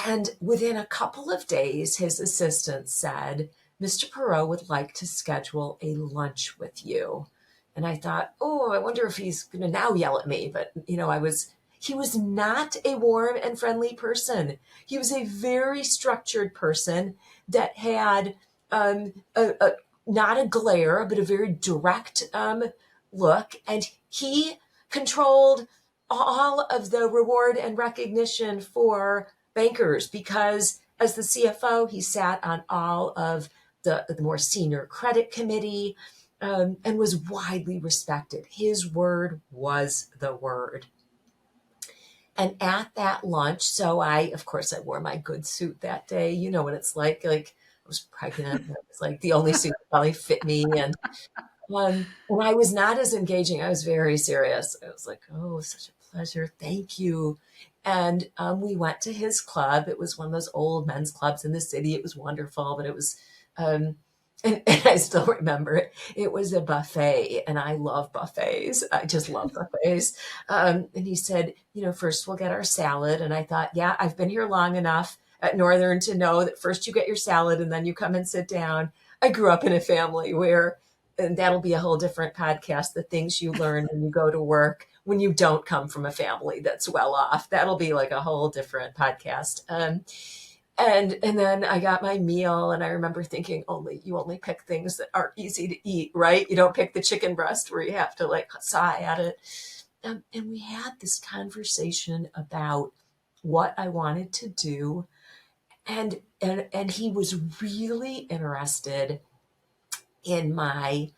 And within a couple of days, his assistant said, Mr. Perot would like to schedule a lunch with you. And I thought, oh, I wonder if he's going to now yell at me. But, he was not a warm and friendly person. He was a very structured person that had not a glare, but a very direct look. And he controlled all of the reward and recognition for bankers, because as the CFO, he sat on all of the more senior credit committee. and was widely respected. His word was the word. And at that lunch, so of course, I wore my good suit that day. You know what it's like I was pregnant. It was like the only suit that probably fit me. And I was not as engaging. I was very serious. I was like, oh, such a pleasure. Thank you. And we went to his club. It was one of those old men's clubs in the city. It was wonderful, but it was, um, and I still remember it. It was a buffet, and I love buffets. I just love buffets. And he said, first we'll get our salad. And I thought, yeah, I've been here long enough at Northern to know that first you get your salad and then you come and sit down. I grew up in a family where, and that'll be a whole different podcast, the things you learn when you go to work when you don't come from a family that's well off. That'll be like a whole different podcast. And then I got my meal, and I remember thinking, you only pick things that are easy to eat, right? You don't pick the chicken breast where you have to like sigh at it. And we had this conversation about what I wanted to do, and he was really interested in my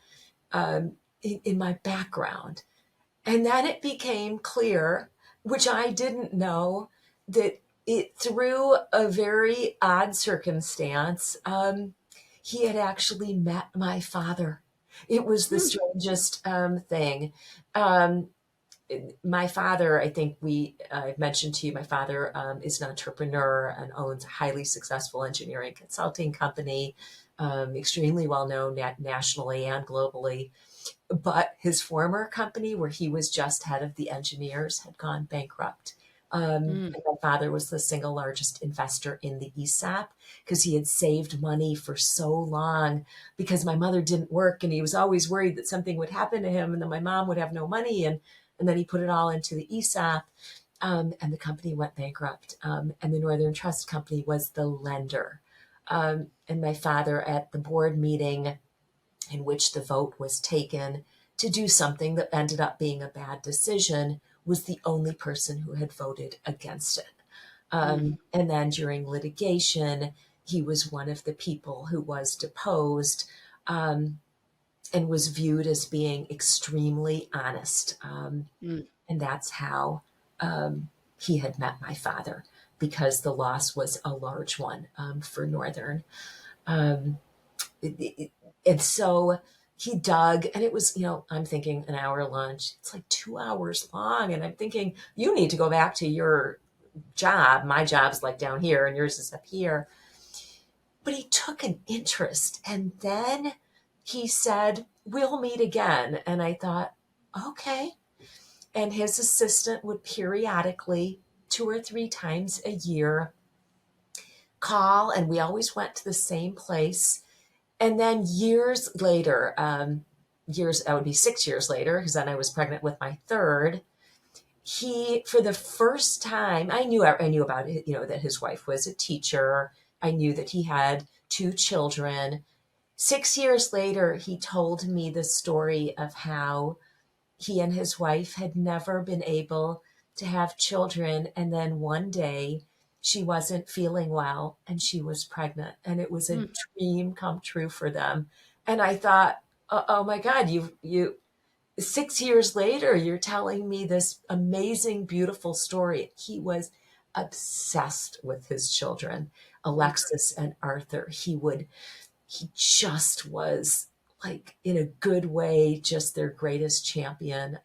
in my background. And then it became clear, which I didn't know, that through a very odd circumstance, he had actually met my father. It was the strangest thing. Um, my father, I think I mentioned to you, my father is an entrepreneur and owns a highly successful engineering consulting company, extremely well known nationally and globally. But his former company, where he was just head of the engineers, had gone bankrupt. And my father was the single largest investor in the ESOP because he had saved money for so long because my mother didn't work, and he was always worried that something would happen to him and then my mom would have no money. And then he put it all into the ESOP, and the company went bankrupt. And the Northern Trust Company was the lender. And my father, at the board meeting in which the vote was taken to do something that ended up being a bad decision, was the only person who had voted against it. And then during litigation, he was one of the people who was deposed, and was viewed as being extremely honest. And that's how he had met my father, because the loss was a large one for Northern. Um, and so he dug, and it was, I'm thinking an hour lunch. It's like 2 hours long. And I'm thinking, you need to go back to your job. My job's like down here and yours is up here. But he took an interest. And then he said, we'll meet again. And I thought, okay. And his assistant would periodically, 2 or 3 times a year, call, and we always went to the same place. And then years later, that would be 6 years later, because then I was pregnant with my third. He, for the first time, I knew about it, that his wife was a teacher. I knew that he had 2 children. 6 years later, he told me the story of how he and his wife had never been able to have children. And then one day she wasn't feeling well and she was pregnant, and it was a dream come true for them. And I thought, oh my God, you 6 years later, you're telling me this amazing, beautiful story. He was obsessed with his children, Alexis and Arthur. He just was, like, in a good way, just their greatest champion.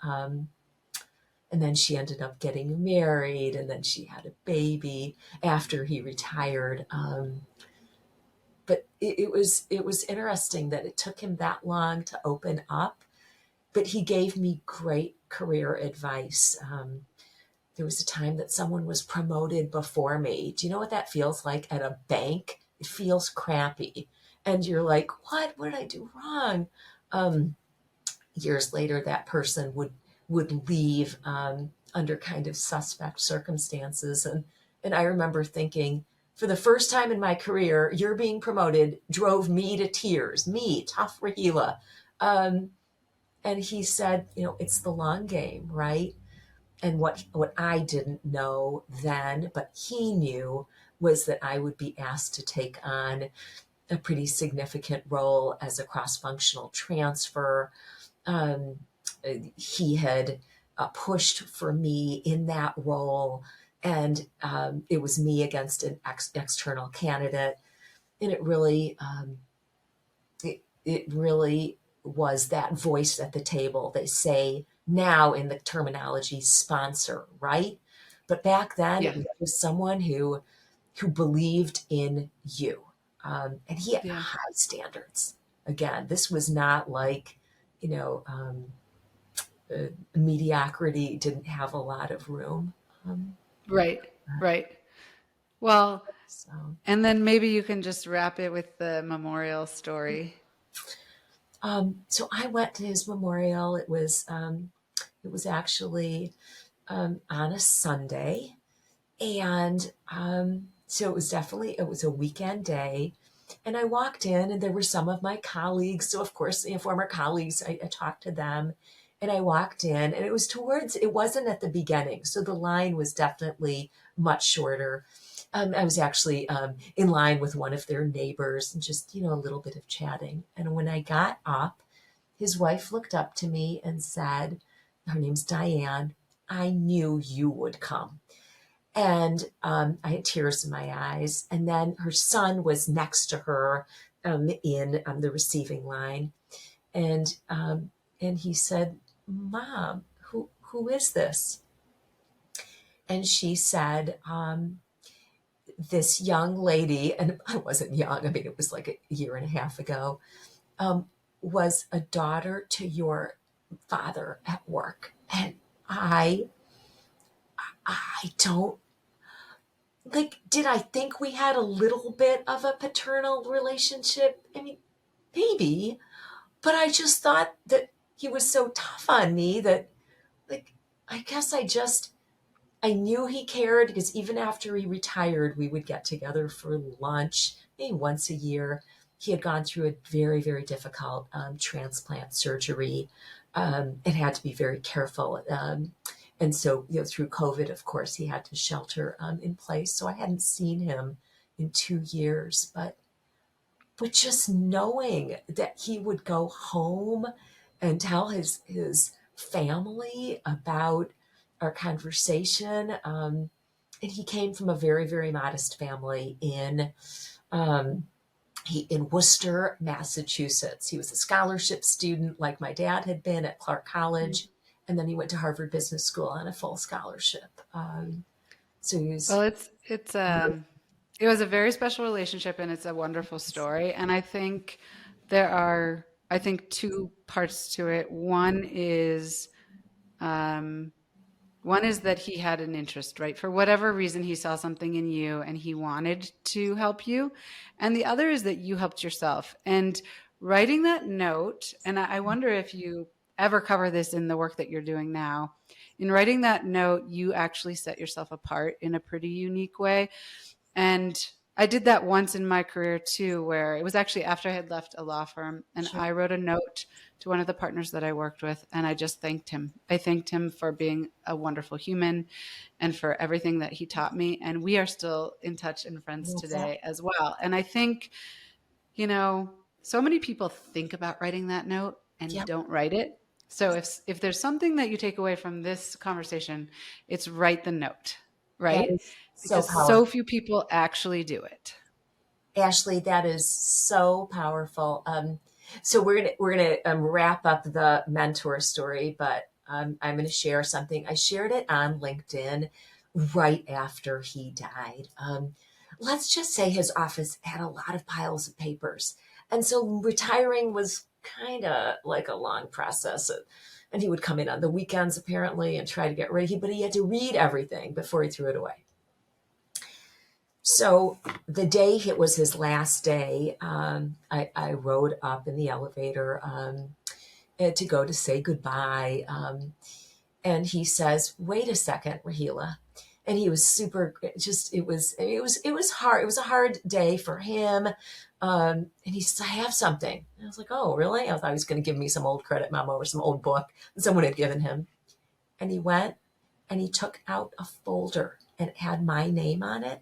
And then she ended up getting married, and then she had a baby after he retired. But it was interesting that it took him that long to open up. But he gave me great career advice. There was a time that someone was promoted before me. Do you know what that feels like at a bank? It feels crappy. And you're like, what? What did I do wrong? Years later, that person would leave under kind of suspect circumstances. And I remember thinking, for the first time in my career, your being promoted drove me to tears. Me, tough Raheela. And he said, it's the long game, right? And what I didn't know then, but he knew, was that I would be asked to take on a pretty significant role as a cross-functional transfer. Um, he had pushed for me in that role, and it was me against an external candidate, and it really was that voice at the table. They say now in the terminology sponsor, right? But back then Yeah. it was just someone who believed in you, and he had Yeah. high standards. Again, this was not like, you know, mediocrity didn't have a lot of room. Um, Right. Right. Well, so, and then maybe you can just wrap it with the memorial story. so I went to his memorial. It was actually on a Sunday, and so it was a weekend day. And I walked in, and there were some of my colleagues. So, of course, former colleagues, I talked to them. And I walked in, and it wasn't at the beginning. So the line was definitely much shorter. I was actually in line with one of their neighbors and just, a little bit of chatting. And when I got up, his wife looked up to me and said, her name's Diane, I knew you would come. And I had tears in my eyes. And then her son was next to her in the receiving line, and he said, "Mom, who is this?" And she said, "This young lady," and I wasn't young. I mean, it was like a year and a half ago. Um, was a daughter to your father at work, and I I don't like, did I think we had a little bit of a paternal relationship? I mean, maybe, but I just thought that he was so tough on me that, like, I guess I knew he cared, because even after he retired, we would get together for lunch, maybe once a year. He had gone through a very, very difficult transplant surgery, and had to be very careful. And so, through COVID, of course, he had to shelter in place. So I hadn't seen him in 2 years, but just knowing that he would go home and tell his family about our conversation. And he came from a very, very modest family um, in Worcester, Massachusetts. He was a scholarship student, like my dad had been at Clark College, and then he went to Harvard Business School on a full scholarship. So he was. Well, it was a very special relationship and it's a wonderful story. And there are, I think, two parts to it. Um, One is that he had an interest, right? For whatever reason, he saw something in you and he wanted to help you. And the other is that you helped yourself. And writing that note, and I wonder if you ever cover this in the work that you're doing now. In writing that note, you actually set yourself apart in a pretty unique way. And I did that once in my career too, where it was actually after I had left a law firm and Sure. I wrote a note to one of the partners that I worked with and I just thanked him. I thanked him for being a wonderful human and for everything that he taught me. And we are still in touch and friends today as well. And I think, so many people think about writing that note and Yep. don't write it. So if there's something that you take away from this conversation, it's write the note, That right? is so Because so powerful. few people actually do it. Ashley, that is so powerful. So we're gonna wrap up the mentor story, but I'm gonna share something. I shared it on LinkedIn right after he died. Let's just say his office had a lot of piles of papers, and so retiring was kind of like a long process. And he would come in on the weekends apparently and try to get ready, but he had to read everything before he threw it away. So the day it was his last day, I rode up in the elevator to go to say goodbye. And he says, "Wait a second, Raheela." And he was super. It was hard. It was a hard day for him. And he says, "I have something." And I was like, "Oh, really?" I thought he was going to give me some old credit memo or some old book that someone had given him. And he went and he took out a folder, and it had my name on it,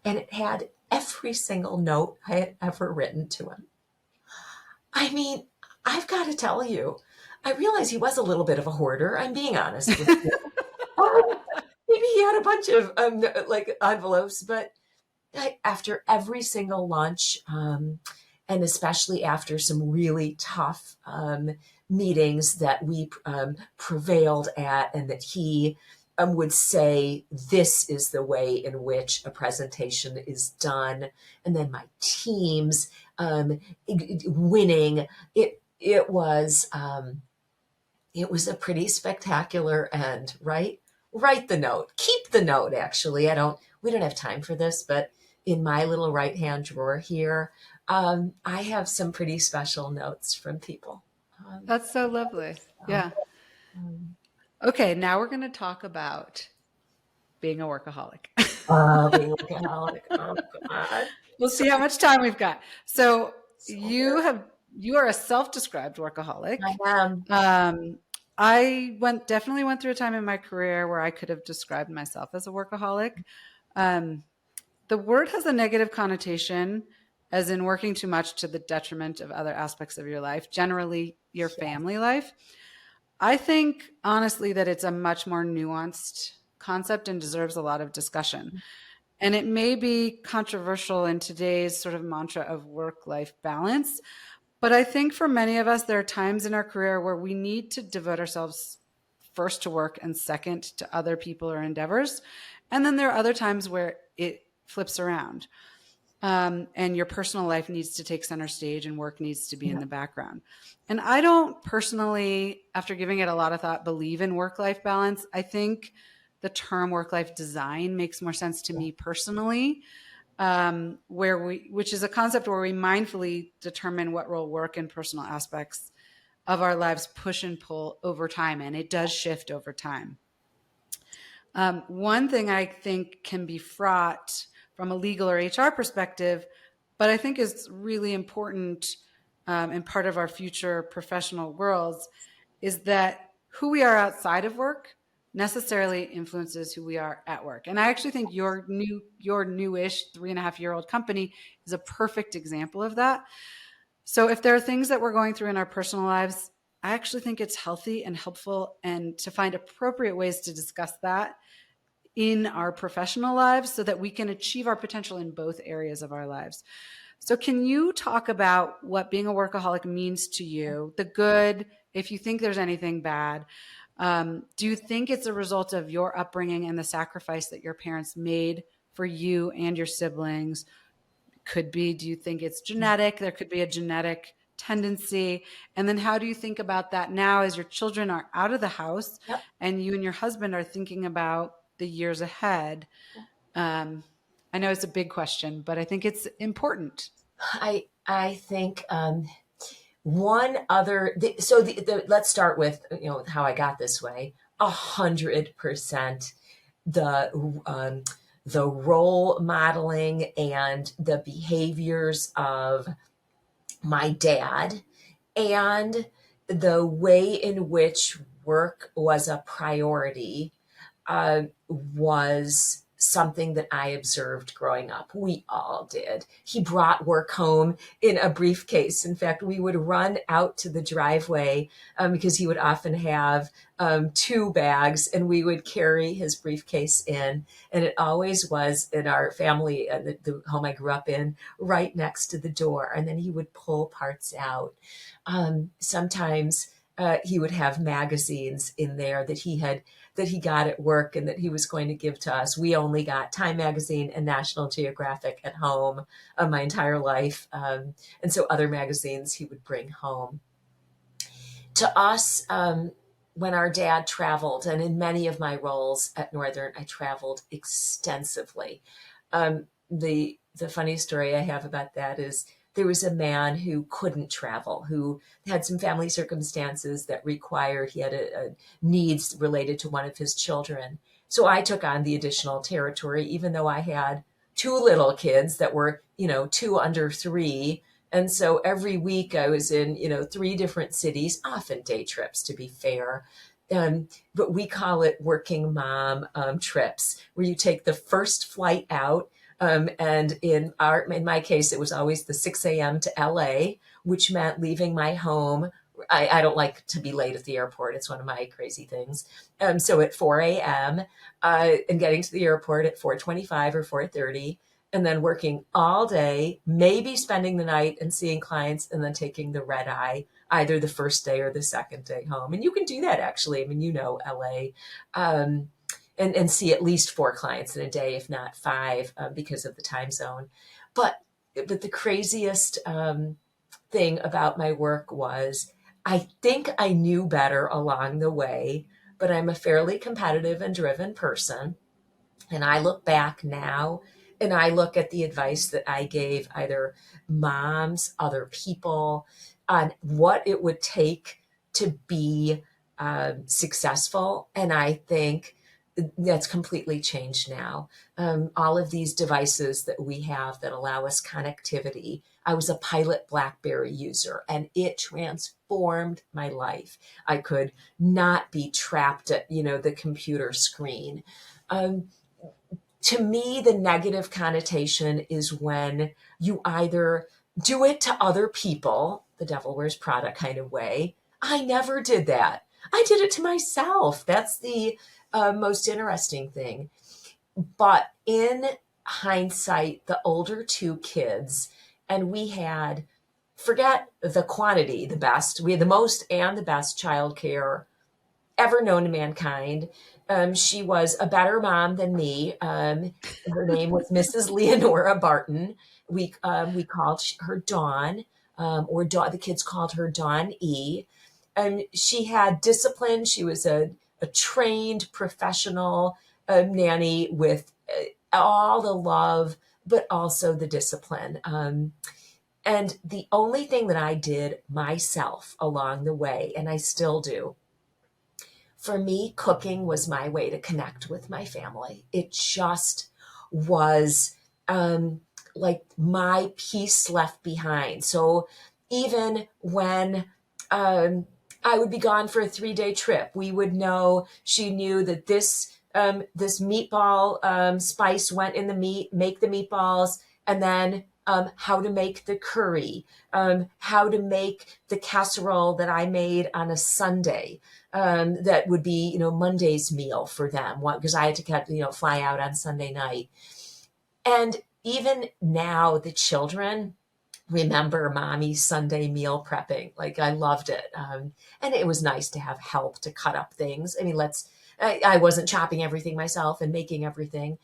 and it had every single note I had ever written to him. I mean, I've got to tell you, I realize he was a little bit of a hoarder. I'm being honest with you. Um, Maybe he had a bunch of like envelopes, but after every single lunch, and especially after some really tough meetings that we prevailed at, and that he would say, this is the way in which a presentation is done. And then my teams winning, it was a pretty spectacular end, right? Write the note. Keep the note, actually. We don't have time for this, but in my little right-hand drawer here, I have some pretty special notes from people. That's so lovely. Um, Yeah. um, Okay, now we're going to talk about being a workaholic. Being a workaholic. Oh, God. We'll So, see how much time we've got. So so you are a self-described workaholic. I am. I definitely went through a time in my career where I could have described myself as a workaholic. The word has a negative connotation, as in working too much to the detriment of other aspects of your life, generally your family life. I think honestly that it's a much more nuanced concept and deserves a lot of discussion. And it may be controversial in today's sort of mantra of work-life balance, but I think for many of us, there are times in our career where we need to devote ourselves first to work and second to other people or endeavors. And then there are other times where it flips around. And your personal life needs to take center stage and work needs to be in the background. And I don't personally, after giving it a lot of thought, believe in work-life balance. I think the term work-life design makes more sense to me personally, which is a concept where we mindfully determine what role work and personal aspects of our lives push and pull over time. And it does shift over time. One thing I think can be fraught from a legal or HR perspective, but I think is really important and part of our future professional worlds, is that who we are outside of work necessarily influences who we are at work. And I actually think your newish 3.5-year-old company is a perfect example of that. So if there are things that we're going through in our personal lives, I actually think it's healthy and helpful and to find appropriate ways to discuss that in our professional lives so that we can achieve our potential in both areas of our lives. So can you talk about what being a workaholic means to you, the good, if you think there's anything bad? Do you think it's a result of your upbringing and the sacrifice that your parents made for you and your siblings? Could be, do you think it's genetic? There could be a genetic tendency. And then how do you think about that now as your children are out of the house Yep. and you and your husband are thinking about the years ahead? I know it's a big question, but I think it's important. I think one other. So let's start with how I got this way. 100% the role modeling and the behaviors of my dad, and the way in which work was a priority was something that I observed growing up. We all did. He brought work home in a briefcase. In fact, we would run out to the driveway because he would often have 2 bags, and we would carry his briefcase in. And it always was in our family, the home I grew up in, right next to the door. And then he would pull parts out. Sometimes he would have magazines in there that he got at work and that he was going to give to us. We only got Time Magazine and National Geographic at home my entire life. And so other magazines he would bring home. To us, when our dad traveled, and in many of my roles at Northern, I traveled extensively. The funny story I have about that is there was a man who couldn't travel, who had some family circumstances that required, he had a needs related to one of his children. So I took on the additional territory, even though I had 2 little kids that were, 2 under 3. And so every week I was in, 3 different cities, often day trips, to be fair. But we call it working mom trips, where you take the first flight out And in my case, it was always the 6 a.m. to LA, which meant leaving my home. I don't like to be late at the airport. It's one of my crazy things. So at 4 a.m. And getting to the airport at 4:25 or 4:30, and then working all day, maybe spending the night and seeing clients, and then taking the red eye either the first day or the second day home. And you can do that actually. I mean, LA, um, and see at least 4 clients in a day, if not 5, because of the time zone. But the craziest thing about my work was I think I knew better along the way, but I'm a fairly competitive and driven person. And I look back now and I look at the advice that I gave either moms, other people, on what it would take to be successful. And I think that's completely changed now. All of these devices that we have that allow us connectivity. I was a Pilot BlackBerry user and it transformed my life. I could not be trapped at, the computer screen. Um, to me, the negative connotation is when you either do it to other people, the devil wears Prada kind of way. I never did that. I did it to myself. That's the most interesting thing. But in hindsight, the older 2 kids, and we had, forget the quantity, the best, we had the most and the best childcare ever known to mankind. She was a better mom than me. Her name was Mrs. Leonora Barton. We called her Dawn, or Dawn. The kids called her Dawn E. And she had discipline. She was a trained professional nanny with all the love, but also the discipline. And the only thing that I did myself along the way, and I still do, for me, cooking was my way to connect with my family. It just was like my piece left behind. So even when I would be gone for a 3-day trip, we would know, she knew that this meatball spice went in the meat, make the meatballs, and then how to make the curry, how to make the casserole that I made on a Sunday. That would be, Monday's meal for them, because I had to fly out on Sunday night. And even now, the children remember mommy's Sunday meal prepping. Like, I loved it. And it was nice to have help to cut up things. I mean, I wasn't chopping everything myself and making everything,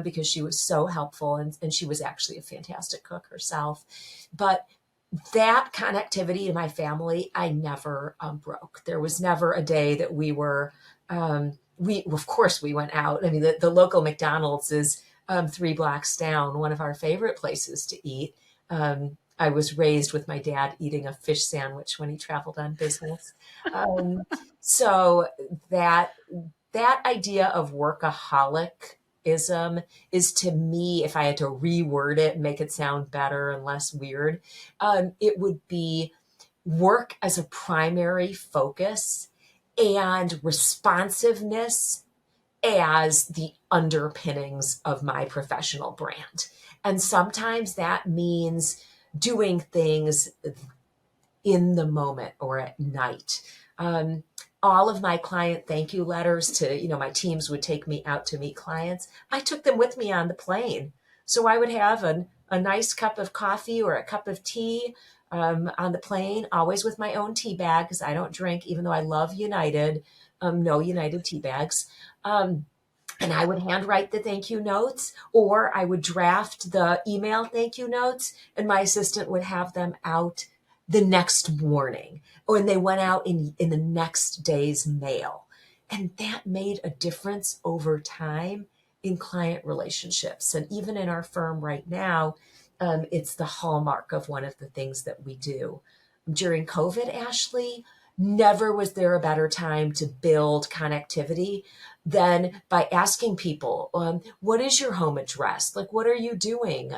because she was so helpful, and she was actually a fantastic cook herself. But that connectivity in my family, I never broke. There was never a day that we were, of course we went out. I mean, the local McDonald's is 3 blocks down, one of our favorite places to eat. I was raised with my dad eating a fish sandwich when he traveled on business. So that idea of workaholism is, to me, if I had to reword it and make it sound better and less weird, it would be work as a primary focus and responsiveness as the underpinnings of my professional brand. And sometimes that means doing things in the moment or at night. All of my client thank you letters to, my teams would take me out to meet clients. I took them with me on the plane. So I would have a nice cup of coffee or a cup of tea on the plane, always with my own tea bag, because I don't drink, even though I love United, no United tea bags. And I would handwrite the thank you notes, or I would draft the email thank you notes, and my assistant would have them out the next morning, and they went out in the next day's mail. And that made a difference over time in client relationships. And even in our firm right now, it's the hallmark of one of the things that we do. During COVID, Ashley, never was there a better time to build connectivity than by asking people, what is your home address? Like, what are you doing?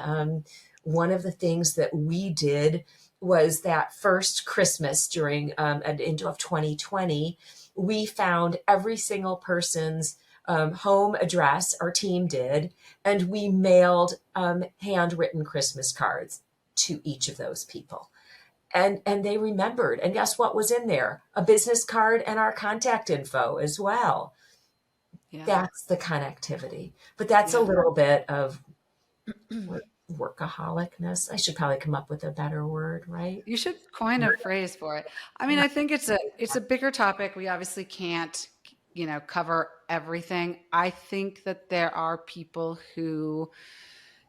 One of the things that we did was that first Christmas during of 2020, we found every single person's home address, our team did, and we mailed handwritten Christmas cards to each of those people. And they remembered. And guess what was in there? A business card and our contact info as well. Yeah. That's the connectivity. But that's a Yeah. little bit of workaholicness. I should probably come up with a better word, right? You should coin a phrase for it. I mean, I think it's a bigger topic. We obviously can't, cover everything. I think that there are people who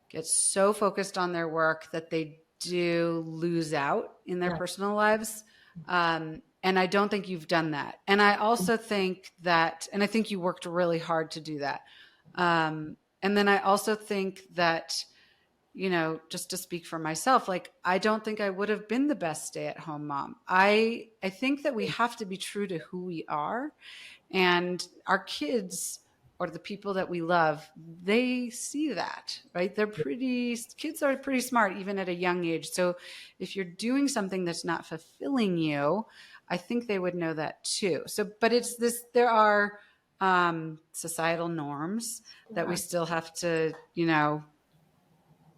get so focused on their work that they do lose out in their Yeah. personal lives. And I don't think you've done that. And I also think that, and I think you worked really hard to do that. And then I also think that, just to speak for myself, like, I don't think I would have been the best stay-at-home mom. I think that we have to be true to who we are, and our kids or the people that we love, they see that, right? Kids are pretty smart even at a young age. So if you're doing something that's not fulfilling you, I think they would know that too. So, but there are societal norms that we still have to,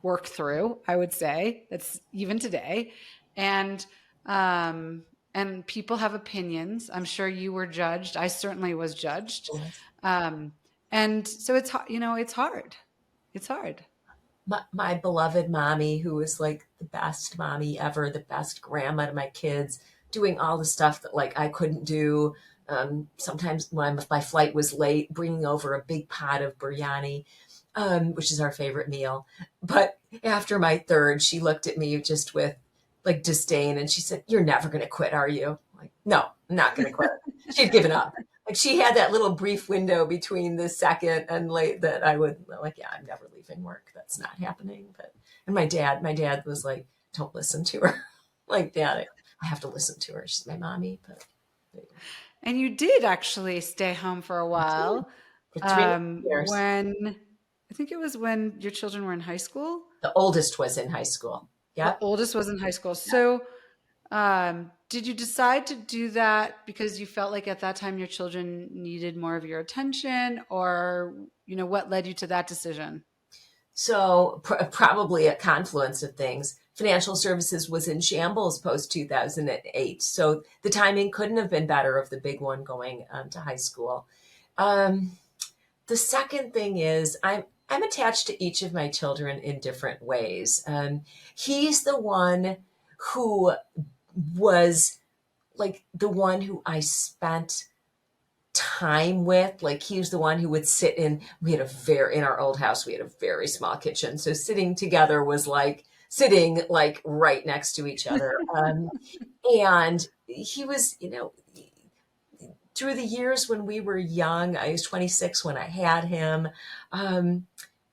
work through, I would say. That's even today. And people have opinions. I'm sure you were judged. I certainly was judged. And so it's hard. It's hard. My beloved mommy, who was like the best mommy ever, the best grandma to my kids, doing all the stuff that like I couldn't do. Sometimes when my flight was late, bringing over a big pot of biryani, which is our favorite meal. But after my third, she looked at me just with like disdain, and she said, "You're never going to quit, are you?" I'm like, no, I'm not going to quit. She'd given up. Like she had that little brief window between the second and late that I would like, yeah, I'm never leaving work. That's not happening. But and my dad was like, don't listen to her. Like, Dad, I have to listen to her. She's my mommy. But And you did actually stay home for a while. for 3 years, When I think it was when your children were in high school. the oldest was in high school. The Yep. oldest was in high school. So, did you decide to do that because you felt like at that time your children needed more of your attention, or, what led you to that decision? So probably a confluence of things. Financial services was in shambles post 2008. So the timing couldn't have been better of the big one going to high school. Um, the second thing is I'm attached to each of my children in different ways. He's the one who was like the one who I spent time with. Like he was the one who would sit in. In our old house we had a very small kitchen, so sitting together was like sitting like right next to each other. And he was, through the years when we were young, I was 26 when I had him.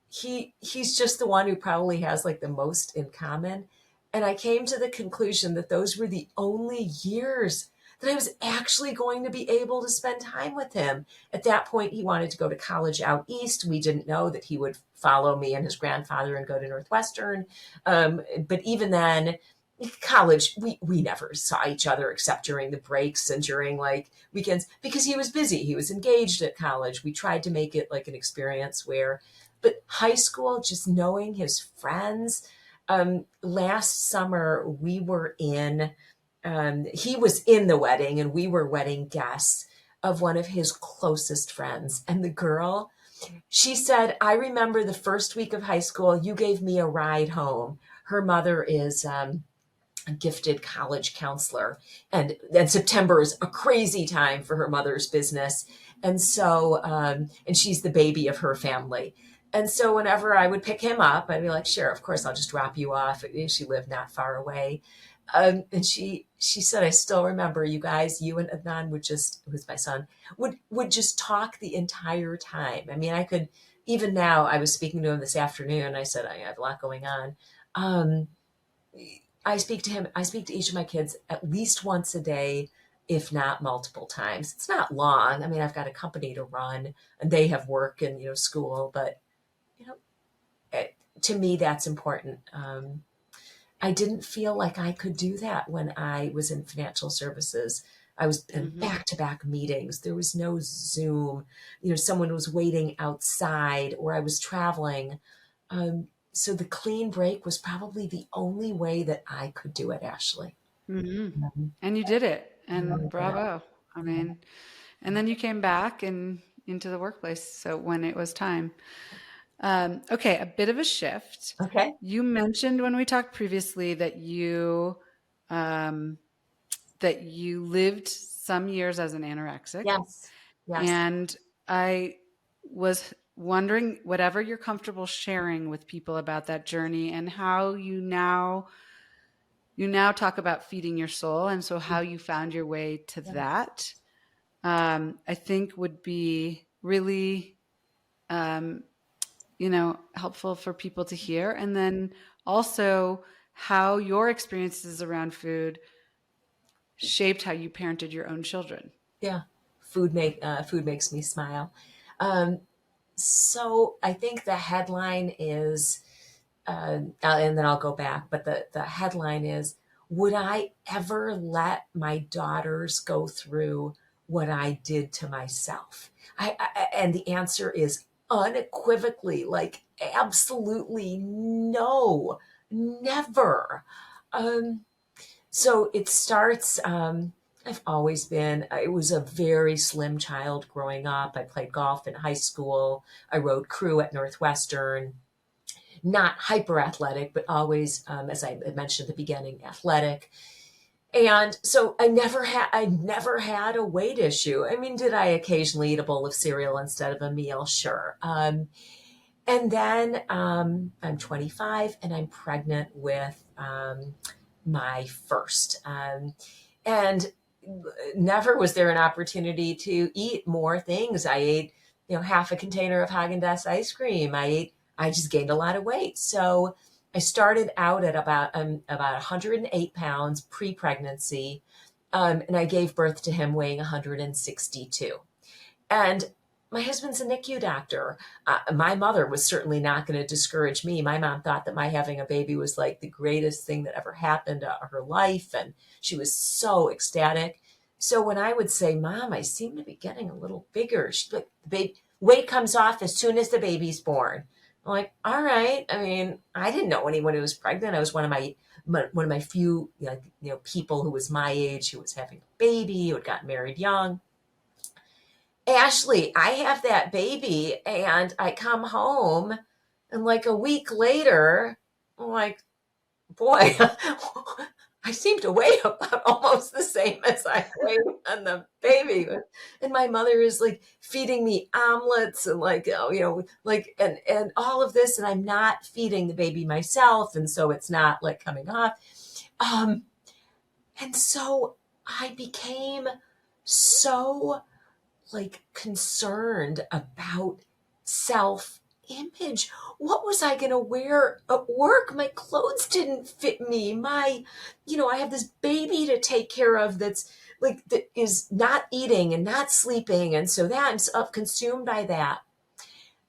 He's just the one who probably has like the most in common. And I came to the conclusion that those were the only years that I was actually going to be able to spend time with him. At that point, he wanted to go to college out east. We didn't know that he would follow me and his grandfather and go to Northwestern. But even then, college, we never saw each other except during the breaks and during like weekends because he was busy. He was engaged at college. We tried to make it like an experience but high school, just knowing his friends. Last summer, we were he was in the wedding and we were wedding guests of one of his closest friends. And the girl, she said, I remember the first week of high school, you gave me a ride home. Her mother is a gifted college counselor. And September is a crazy time for her mother's business. And so, and she's the baby of her family. And so whenever I would pick him up, I'd be like, sure, of course, I'll just drop you off. She lived not far away. And she said, I still remember you guys, you and Adnan who's my son, would just talk the entire time. I mean, even now, I was speaking to him this afternoon. I said, I have a lot going on. I speak to each of my kids at least once a day, if not multiple times. It's not long. I mean, I've got a company to run and they have work and, school, but, to me, that's important. I didn't feel like I could do that when I was in financial services. I was in Mm-hmm. back-to-back meetings. There was no Zoom. Someone was waiting outside, or I was traveling. So the clean break was probably the only way that I could do it, Ashley. Mm-hmm. Um, And you did it. And really did. bravo. I mean, and then you came back and into the workplace. So when it was time. Okay, a bit of a shift. Okay. You mentioned when we talked previously um, that you lived some years as an anorexic, Yes. Yes. and I was wondering whatever you're comfortable sharing with people about that journey and how you now talk about feeding your soul, and so how you found your way to Yeah. that. I think would be really um, helpful for people to hear. And then also how your experiences around food shaped how you parented your own children. Yeah. Food makes me smile. Um, so I think the headline is, and then I'll go back, but the headline is, would I ever let my daughters go through what I did to myself? And the answer is unequivocally, like, absolutely no, never. Um, so it starts. I was a very slim child growing up. I played golf in high school. I rode crew at Northwestern. Not hyper athletic, but always, as I mentioned at the beginning, athletic. And so I never had a weight issue. I mean, did I occasionally eat a bowl of cereal instead of a meal? Sure. And then I'm 25 and I'm pregnant with my first. And never was there an opportunity to eat more things. I ate, half a container of Haagen-Dazs ice cream. I just gained a lot of weight. So I started out at about 108 pounds pre-pregnancy, and I gave birth to him weighing 162. And my husband's a NICU doctor. My mother was certainly not going to discourage me. My mom thought that my having a baby was like the greatest thing that ever happened to her life, and she was so ecstatic. So when I would say, "Mom, I seem to be getting a little bigger," she'd be like, "The baby weight comes off as soon as the baby's born." I'm like, "All right." I mean, I didn't know anyone who was pregnant. I was one of my few, people who was my age who was having a baby, who had gotten married young. Ashley, I have that baby and I come home and like a week later, I'm like, boy, I seem to weigh about almost the same as I weighed on the baby. And my mother is like feeding me omelets and like, like, and all of this. And I'm not feeding the baby myself. And so it's not like coming off. Um, and so I became so like concerned about self image. What was I going to wear at work? My clothes didn't fit me. I have this baby to take care of that is not eating and not sleeping. And so that I'm consumed by that.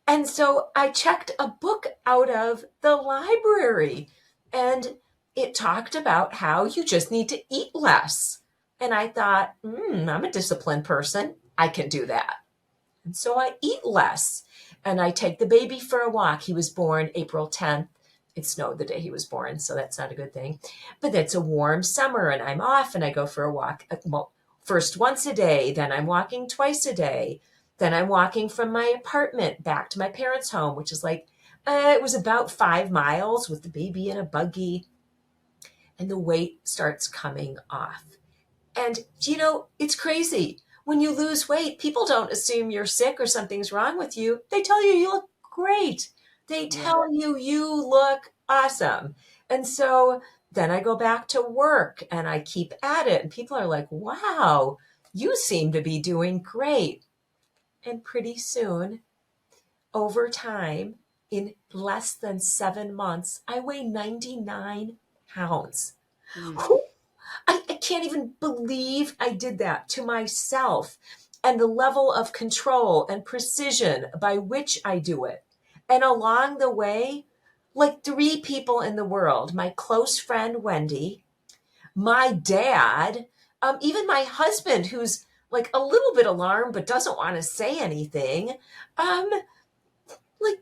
And so I checked a book out of the library and it talked about how you just need to eat less. And I thought, I'm a disciplined person. I can do that. And so I eat less and I take the baby for a walk. He was born April 10th. It snowed the day he was born, so that's not a good thing. But it's a warm summer and I'm off and I go for a walk. Well, first once a day, then I'm walking twice a day. Then I'm walking from my apartment back to my parents' home, which is like, it was about 5 miles with the baby in a buggy. And the weight starts coming off. And, it's crazy. When you lose weight, people don't assume you're sick or something's wrong with you. They tell you you look great. They Yeah. tell you you look awesome. And so then I go back to work and I keep at it. And people are like, wow, you seem to be doing great. And pretty soon, over time, in less than 7 months, I weigh 99 pounds. Mm. I can't even believe I did that to myself, and the level of control and precision by which I do it. And along the way, like 3 people in the world, my close friend Wendy, my dad, Even my husband, who's like a little bit alarmed but doesn't want to say anything, um,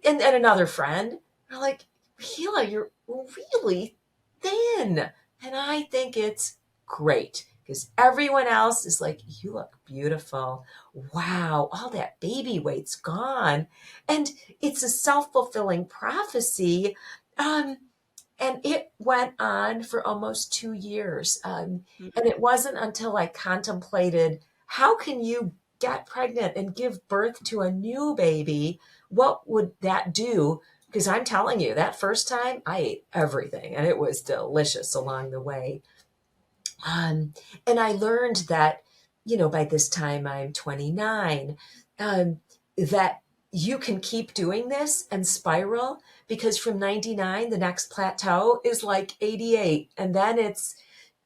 and another friend are like, Raheela, you're really thin. And I think it's great because everyone else is like, you look beautiful. Wow, all that baby weight's gone. And it's a self-fulfilling prophecy. Um, and it went on for almost 2 years. And it wasn't until I contemplated how can you get pregnant and give birth to a new baby? What would that do? Because I'm telling you, that first time I ate everything and it was delicious along the way. Um, and I learned that, by this time I'm 29, um, that you can keep doing this and spiral because from 99, the next plateau is like 88. And then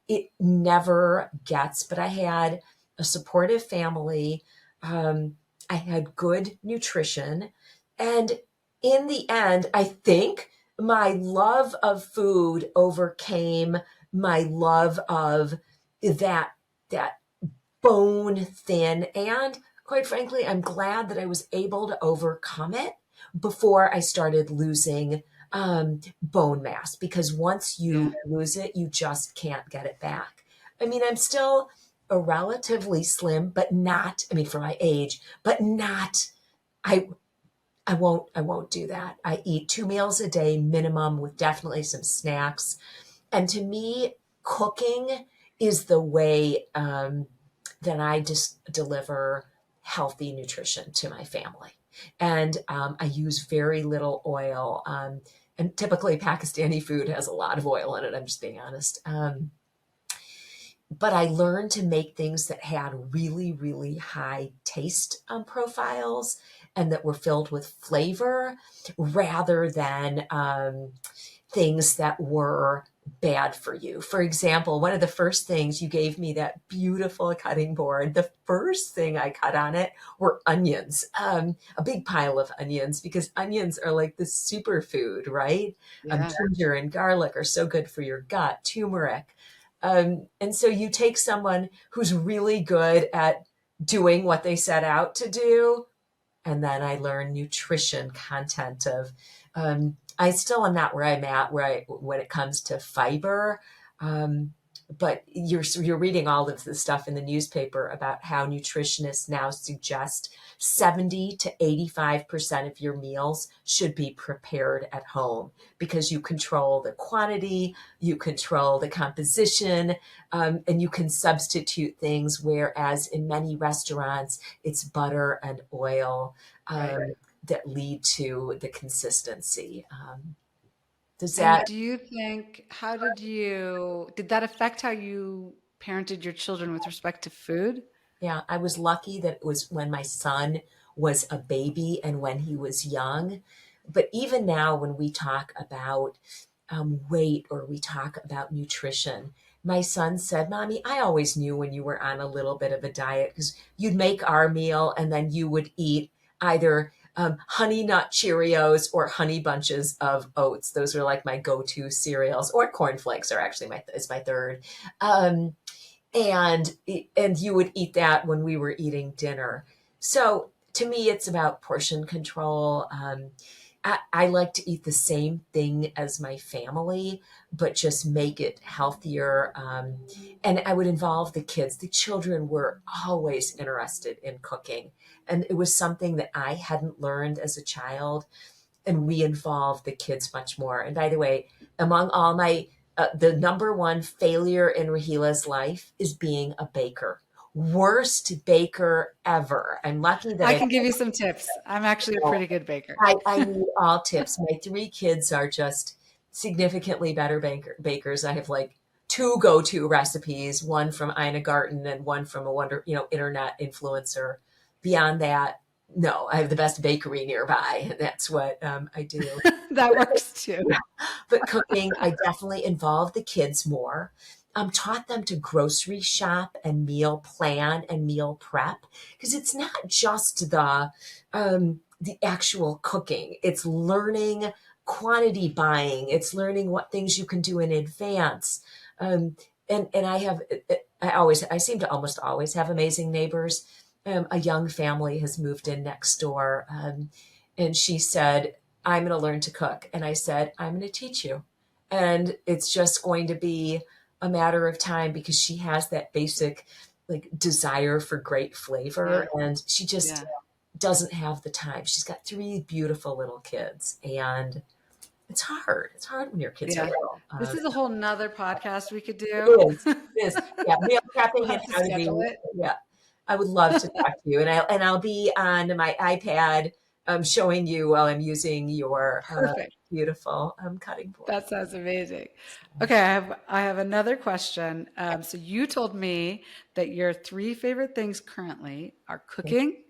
it never gets, but I had a supportive family. I had good nutrition. And in the end, I think my love of food overcame my love of that, that bone thin. And quite frankly, I'm glad that I was able to overcome it before I started losing bone mass, because once Yeah. you lose it, you just can't get it back. I mean, I'm still a relatively slim, but not, I mean, for my age, but not, I, I won't do that. I eat 2 meals a day minimum with definitely some snacks. And to me, cooking is the way that I just deliver healthy nutrition to my family. And I use very little oil. And typically, Pakistani food has a lot of oil in it. I'm just being honest. But I learned to make things that had really, really high taste profiles and that were filled with flavor rather than things that were bad for you. For example, one of the first things you gave me that beautiful cutting board, the first thing I cut on it were onions, a big pile of onions, because onions are like the superfood, right? Yeah. Ginger and garlic are so good for your gut, turmeric. And so you take someone who's really good at doing what they set out to do, and then I learned nutrition content of. I still am not where I'm at when it comes to fiber. But you're reading all of the stuff in the newspaper about how nutritionists now suggest 70 to 85% of your meals should be prepared at home because you control the quantity, you control the composition, and you can substitute things. Whereas in many restaurants, it's butter and oil. Right. That lead to the consistency. Does And that, do you think, did that affect how you parented your children with respect to food? yeah, I was lucky that it was when my son was a baby and when he was young. But even now, when we talk about weight or we talk about nutrition, my son said, Mommy, I always knew when you were on a little bit of a diet because you'd make our meal and then you would eat either honey nut Cheerios or honey bunches of oats. Those are like my go-to cereals, or cornflakes are actually is my third. Um, and you would eat that when we were eating dinner. So to me, it's about portion control. I like to eat the same thing as my family, but just make it healthier. And I would involve the kids. The children were always interested in cooking. And it was something that I hadn't learned as a child. And we involved the kids much more. And by the way, among all my, the number one failure in Raheela's life is being a baker. Worst baker ever. I'm lucky that I can give you some tips. I'm actually a pretty good baker. I need all tips. My three kids are just significantly better bakers. I have like two go-to recipes, one from Ina Garten and one from a internet influencer. Beyond that, no, I have the best bakery nearby, and that's what I do. That works too. But cooking, I definitely involved the kids more. Taught them to grocery shop and meal plan and meal prep, because it's not just the actual cooking. It's learning quantity buying. It's learning what things you can do in advance. Um, and I seem to almost always have amazing neighbors. A young family has moved in next door, and she said, "I'm going to learn to cook," and I said, "I'm going to teach you," and it's just going to be a matter of time because she has that basic like desire for great flavor, Yeah. and she just Yeah. doesn't have the time. She's got three beautiful little kids, and it's hard. It's hard when your kids are Yeah. little. This is a whole nother podcast we could do. It is. It is. Yeah, meal We'll prepping and have to how to be. schedule it. Yeah, I would love to talk to you, and I'll be on my iPad, showing you while I'm using your Perfect. beautiful cutting board. That sounds amazing. So, Okay, I have another question. So you told me that your three favorite things currently are cooking,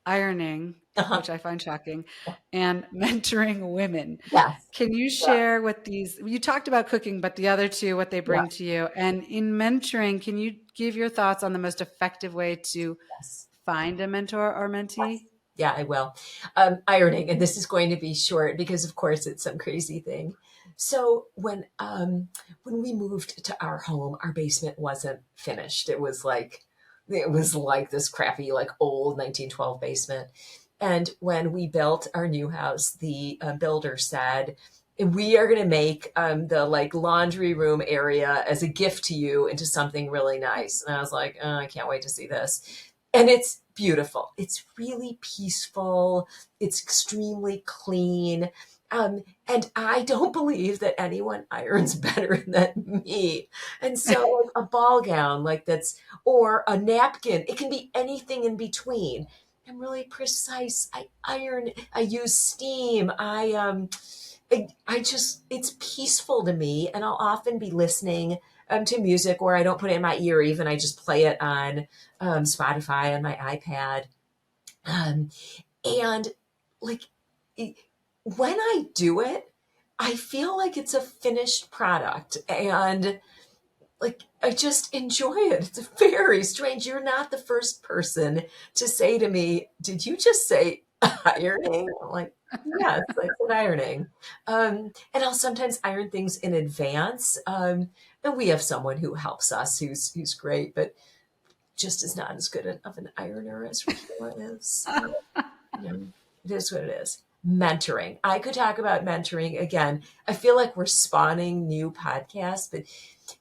ironing, uh-huh. which I find shocking, and mentoring women. Yes. Can you Yeah. share what these, you talked about cooking, but the other two, what they Yeah. bring to you? And in mentoring, can you give your thoughts on the most effective way to Yes. find a mentor or mentee? Yeah, I will. Ironing, and this is going to be short because, of course, it's some crazy thing. So when we moved to our home, our basement wasn't finished. It was like this crappy, like old 1912 basement. And when we built our new house, the builder said, "We are going to make the like laundry room area as a gift to you into something really nice." And I was like, "Oh, I can't wait to see this." And it's beautiful. It's really peaceful. It's extremely clean. And I don't believe that anyone irons better than me. And so like, a ball gown like that's, or a napkin, it can be anything in between. I'm really precise. I iron, I use steam. I just, it's peaceful to me. And I'll often be listening to music, or I don't put it in my ear even. I just play it on Spotify on my iPad. Um, and like it, when I do it, I feel like it's a finished product. And like I just enjoy it. It's very strange. You're not the first person to say to me, "Did you just say ironing?" I'm like, "Yes, I said ironing." And I'll sometimes iron things in advance. And we have someone who helps us who's great, but just is not as good of an ironer as Raheela is. So, it is what it is. Mentoring. I could talk about mentoring again. I feel like we're spawning new podcasts, but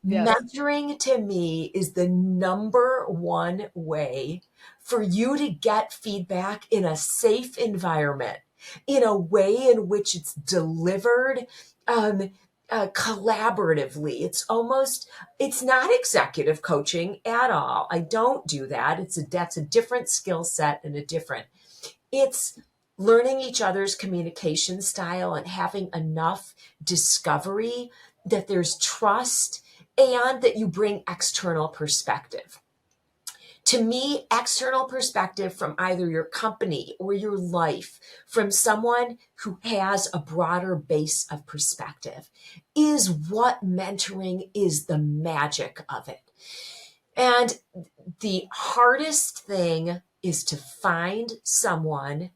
Yes. mentoring to me is the number one way for you to get feedback in a safe environment, in a way in which it's delivered um, collaboratively. It's not executive coaching at all. I don't do that. That's a different skill set and it's learning each other's communication style and having enough discovery that there's trust and that you bring external perspective. To me, external perspective from either your company or your life, from someone who has a broader base of perspective, is what mentoring is, the magic of it. And the hardest thing is to find someone,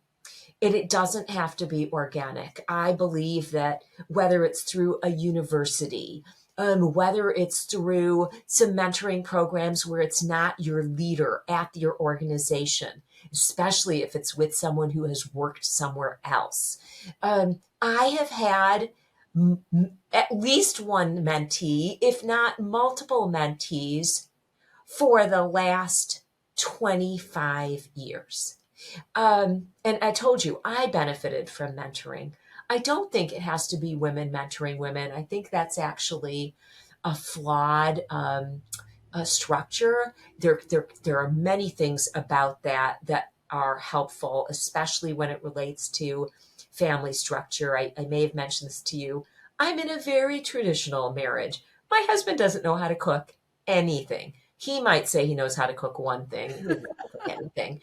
and it doesn't have to be organic. I believe that whether it's through a university, whether it's through some mentoring programs where it's not your leader at your organization, especially if it's with someone who has worked somewhere else. I have had at least one mentee, if not multiple mentees, for the last 25 years. And I told you, I benefited from mentoring. I don't think it has to be women mentoring women. I think that's actually a flawed structure. There are many things about that are helpful, especially when it relates to family structure. I may have mentioned this to you. I'm in a very traditional marriage. My husband doesn't know how to cook anything. He might say he knows how to cook one thing. He doesn't know how to cook anything.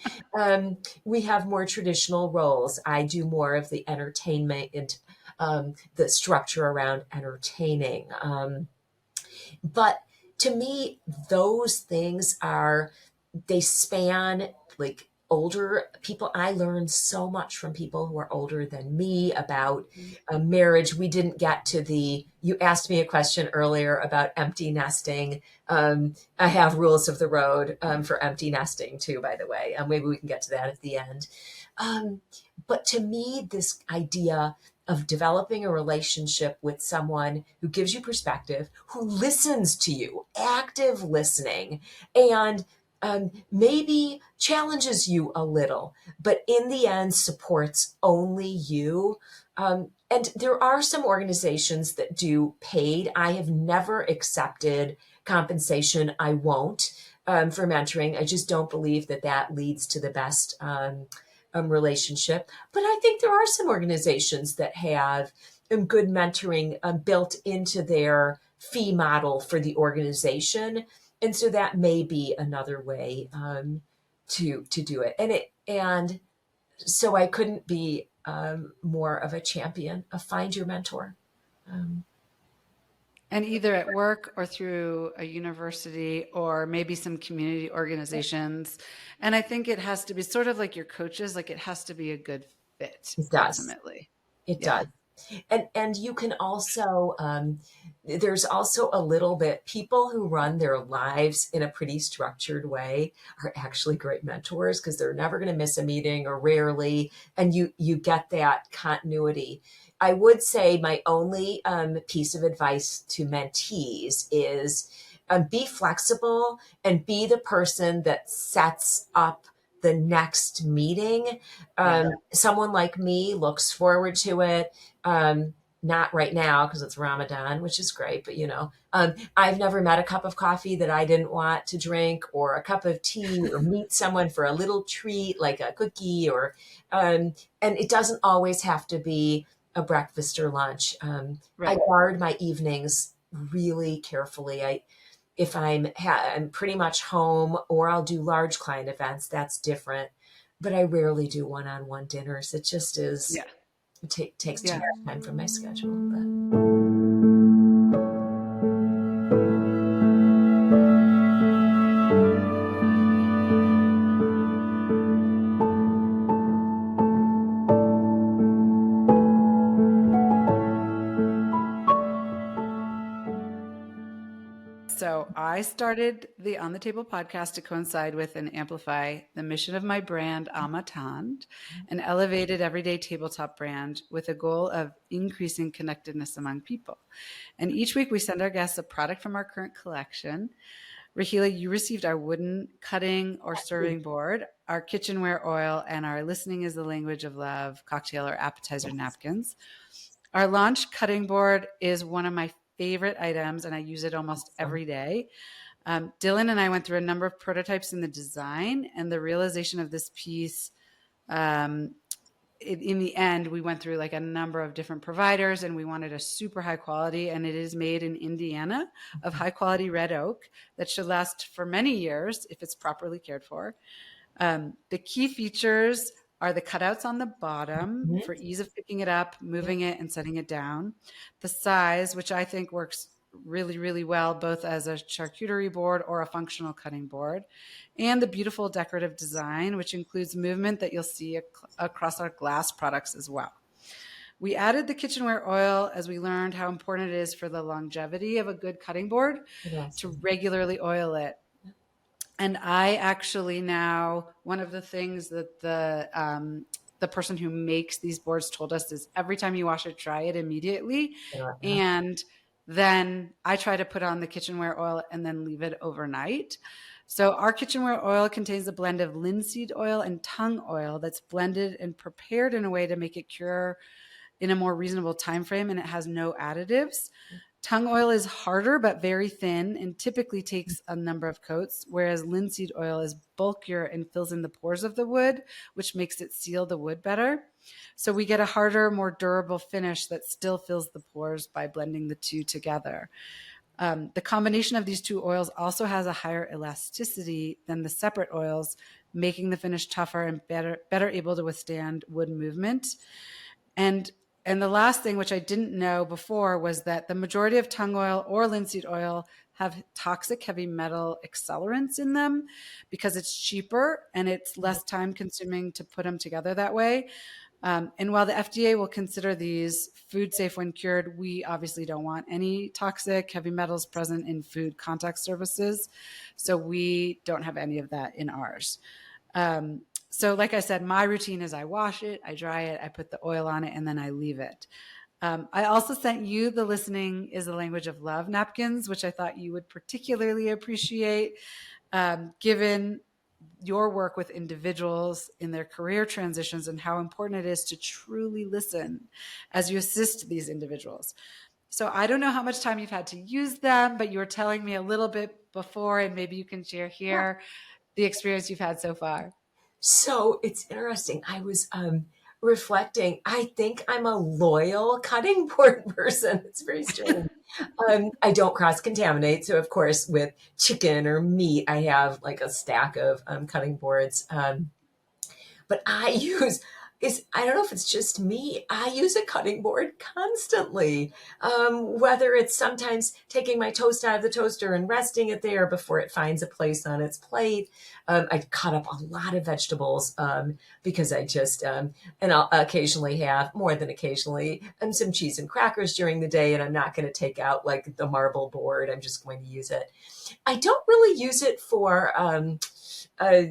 We have more traditional roles. I do more of the entertainment and the structure around entertaining. But to me, those things they span like older people. I learned so much from people who are older than me about marriage. We didn't get to you asked me a question earlier about empty nesting. I have rules of the road for empty nesting too, by the way. Maybe we can get to that at the end. But to me, this idea of developing a relationship with someone who gives you perspective, who listens to you, active listening, and maybe challenges you a little, but in the end supports only you. And there are some organizations that do paid. I have never accepted compensation. I won't for mentoring. I just don't believe that that leads to the best relationship. But I think there are some organizations that have good mentoring built into their fee model for the organization. And so that may be another way to do it. And so I couldn't be more of a champion of find your mentor. And either at work or through a university or maybe some community organizations. And I think it has to be sort of like your coaches, like it has to be a good fit It does. ultimately. It Yeah. does. And you can also there's also a little bit, people who run their lives in a pretty structured way are actually great mentors because they're never going to miss a meeting or rarely, and you get that continuity. I would say my only piece of advice to mentees is be flexible and be the person that sets up the next meeting. Someone like me looks forward to it. Not right now because it's Ramadan, which is great, but I've never met a cup of coffee that I didn't want to drink, or a cup of tea, or meet someone for a little treat like a cookie, or and it doesn't always have to be a breakfast or lunch. I guard my evenings really carefully. If I'm pretty much home, or I'll do large client events, that's different. But I rarely do one-on-one dinners. It just is. Yeah. It takes too Yeah. much time from my schedule. But. So I started the On the Table podcast to coincide with and amplify the mission of my brand, Amatand, an elevated everyday tabletop brand with a goal of increasing connectedness among people. And each week we send our guests a product from our current collection. Raheela, you received our wooden cutting or serving board, our kitchenware oil, and our Listening is the Language of Love cocktail or appetizer napkins. Our launch cutting board is one of my favorite items, and I use it almost every day. Dylan and I went through a number of prototypes in the design, and the realization of this piece, in the end, we went through like a number of different providers, and we wanted a super high quality, and it is made in Indiana of high quality red oak that should last for many years if it's properly cared for. The key features are the cutouts on the bottom for ease of picking it up, moving it, and setting it down. The size, which I think works really, really well, both as a charcuterie board or a functional cutting board. And the beautiful decorative design, which includes movement that you'll see across our glass products as well. We added the kitchenware oil as we learned how important it is for the longevity of a good cutting board to regularly oil it. And I actually now, one of the things that the person who makes these boards told us is every time you wash it, dry it immediately. And then I try to put on the kitchenware oil and then leave it overnight. So our kitchenware oil contains a blend of linseed oil and tung oil that's blended and prepared in a way to make it cure in a more reasonable time frame, and it has no additives. Tung oil is harder but very thin and typically takes a number of coats, whereas linseed oil is bulkier and fills in the pores of the wood, which makes it seal the wood better. So we get a harder, more durable finish that still fills the pores by blending the two together. The combination of these two oils also has a higher elasticity than the separate oils, making the finish tougher and better able to withstand wood movement. And And the last thing, which I didn't know before, was that the majority of tongue oil or linseed oil have toxic heavy metal accelerants in them because it's cheaper and it's less time consuming to put them together that way. And while the FDA will consider these food safe when cured, we obviously don't want any toxic heavy metals present in food contact surfaces. So we don't have any of that in ours. So like I said, my routine is I wash it, I dry it, I put the oil on it, and then I leave it. I also sent you the Listening is the Language of Love napkins, which I thought you would particularly appreciate, given your work with individuals in their career transitions and how important it is to truly listen as you assist these individuals. So I don't know how much time you've had to use them, but you were telling me a little bit before, and maybe you can share here the experience you've had so far. So it's interesting. I was reflecting. I think I'm a loyal cutting board person. It's very strange. I don't cross contaminate. So, of course, with chicken or meat, I have like a stack of cutting boards. But I use is I don't know if it's just me. I use a cutting board constantly. Whether it's sometimes taking my toast out of the toaster and resting it there before it finds a place on its plate. I cut up a lot of vegetables because I just and I'll occasionally have more than occasionally some cheese and crackers during the day, and I'm not going to take out like the marble board. I'm just going to use it. I don't really use it for uh,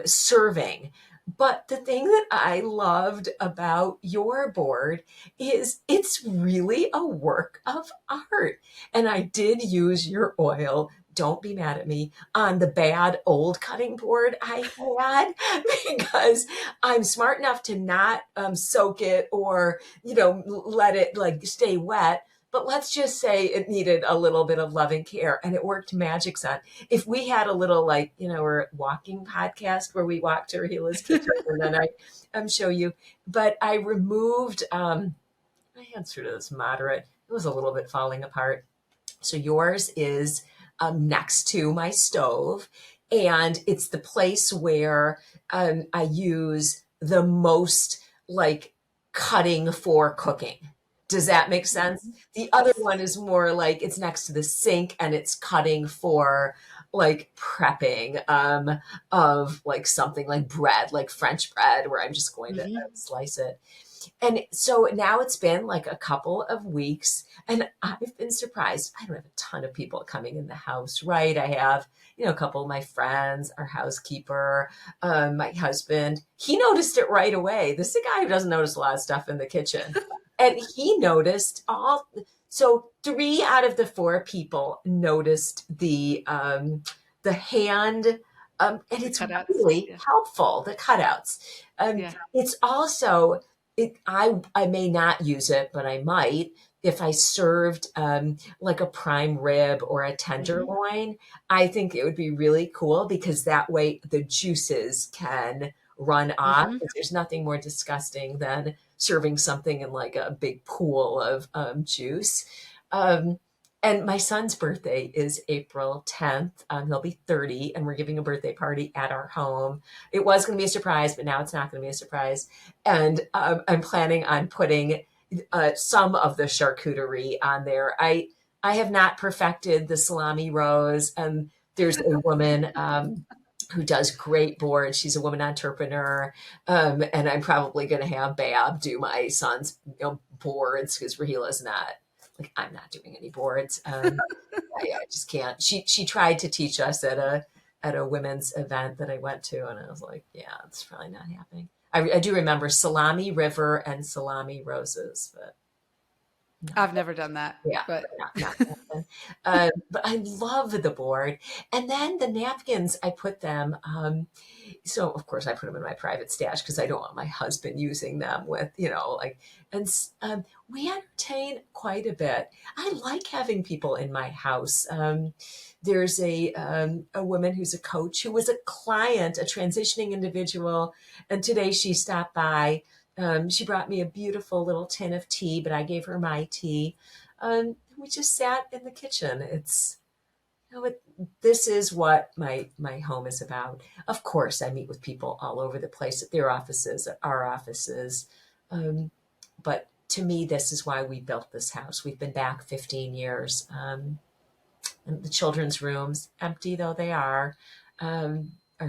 serving. But the thing that I loved about your board is it's really a work of art. And I did use your oil. Don't be mad at me on the bad old cutting board I had because I'm smart enough to not soak it or, let it like stay wet. But let's just say it needed a little bit of loving care and it worked magic on. If we had a little we're walking podcast where we walk to Raheela's kitchen and then I show you, but I removed, my hands through this moderate. It was a little bit falling apart. So yours is next to my stove and it's the place where I use the most like cutting for cooking. Does that make sense? The other Yes. one is more like it's next to the sink and it's cutting for like prepping of like something like bread, like French bread, where I'm just going to Mm-hmm. slice it. And so now it's been like a couple of weeks and I've been surprised. I don't have a ton of people coming in the house, right? I have, a couple of my friends, our housekeeper, my husband. He noticed it right away. This is a guy who doesn't notice a lot of stuff in the kitchen. And he noticed so 3 out of the 4 people noticed the hand, and The it's cutouts. really Yeah. helpful, the cutouts. Yeah. It's also I may not use it, but I might if I served like a prime rib or a Mm-hmm. tenderloin. I think it would be really cool because that way the juices can run off. Mm-hmm. There's nothing more disgusting than serving something in like a big pool of juice. Um, and my son's birthday is April 10th. He'll be 30, and we're giving a birthday party at our home. It was going to be a surprise, but now it's not going to be a surprise. And I'm planning on putting some of the charcuterie on there. I have not perfected the salami rose, and there's a woman who does great boards. She's a woman entrepreneur, and I'm probably going to have Bab do my son's boards because Raheela's not like I'm not doing any boards. I just can't. She tried to teach us at a women's event that I went to, and I was like, yeah, it's probably not happening. I do remember salami river and salami roses, but I've never done that, yeah, but not happen. But I love the board, and then the napkins. I put them. So of course I put them in my private stash because I don't want my husband using them with and we entertain quite a bit. I like having people in my house. There's a woman who's a coach who was a client, a transitioning individual, and today she stopped by. She brought me a beautiful little tin of tea, but I gave her my tea. We just sat in the kitchen. It's this is what my home is about. Of course, I meet with people all over the place at their offices, at our offices. Um, But to me, this is why we built this house. We've been back 15 years. And the children's rooms, empty though they are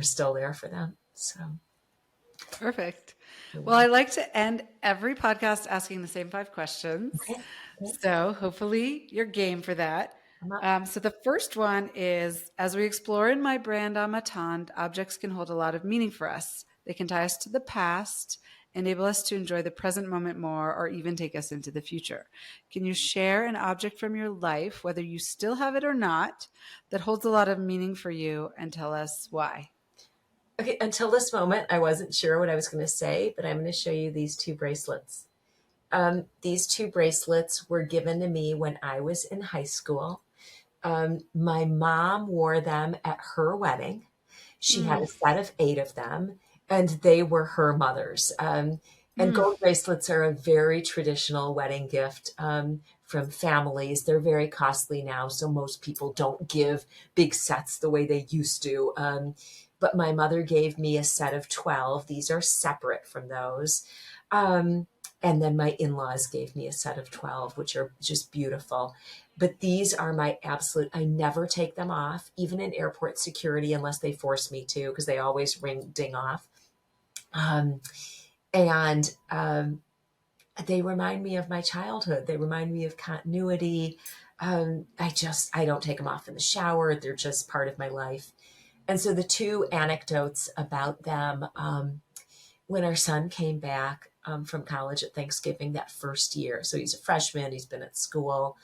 still there for them. So, Perfect. Well, yeah. I like to end every podcast asking the same 5 questions. Okay. Okay. So hopefully you're game for that. I'm up. So the first one is, as we explore in my brand on Matand, objects can hold a lot of meaning for us. They can tie us to the past, enable us to enjoy the present moment more, or even take us into the future. Can you share an object from your life, whether you still have it or not, that holds a lot of meaning for you, and tell us why? Okay. Until this moment, I wasn't sure what I was going to say, but I'm going to show you these two bracelets. These two bracelets were given to me when I was in high school. My mom wore them at her wedding. She had Mm, a set of 8 of them, and they were her mother's. And mm, gold bracelets are a very traditional wedding gift from families. They're very costly now, so most people don't give big sets the way they used to. But my mother gave me a set of 12. These are separate from those. Um, and then my in laws gave me a set of 12, which are just beautiful. But these are my absolute, I never take them off, even in airport security, unless they force me to, because they always ding off. Um, and they remind me of my childhood. They remind me of continuity. I don't take them off in the shower. They're just part of my life. And so the two anecdotes about them, when our son came back from college at Thanksgiving that first year, so he's a freshman, he's been at school.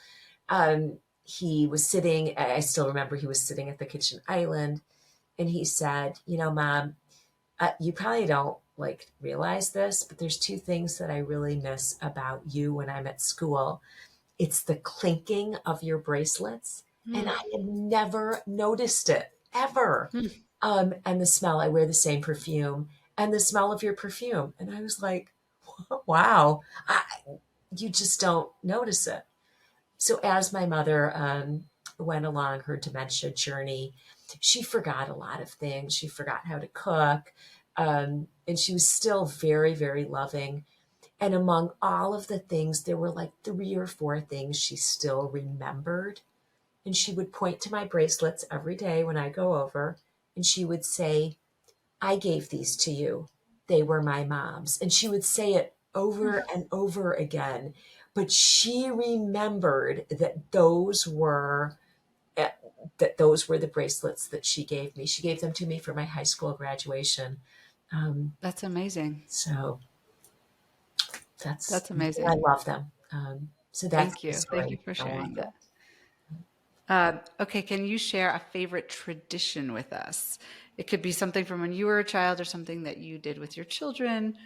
He was sitting, I still remember he was sitting at the kitchen island, and he said, Mom, you probably don't like realize this, but there's two things that I really miss about you when I'm at school. It's the clinking of your bracelets, and mm, I had never noticed it ever. mm. And the smell, I wear the same perfume, and the smell of your perfume. And I was like, wow, you just don't notice it. So as my mother went along her dementia journey, she forgot a lot of things. She forgot how to cook. And she was still very, very loving. And among all of the things, there were like 3 or 4 things she still remembered. And she would point to my bracelets every day when I go over, and she would say, I gave these to you. They were my mom's. And she would say it over and over again. But she remembered eh, that those were the bracelets that she gave me. She gave them to me for my high school graduation. Um, That's amazing. so That's I amazing. love them. So that's Thank the you. Thank you story for along sharing with. that. Okay, can you share a favorite tradition with us? It could be something from when you were a child or something that you did with your children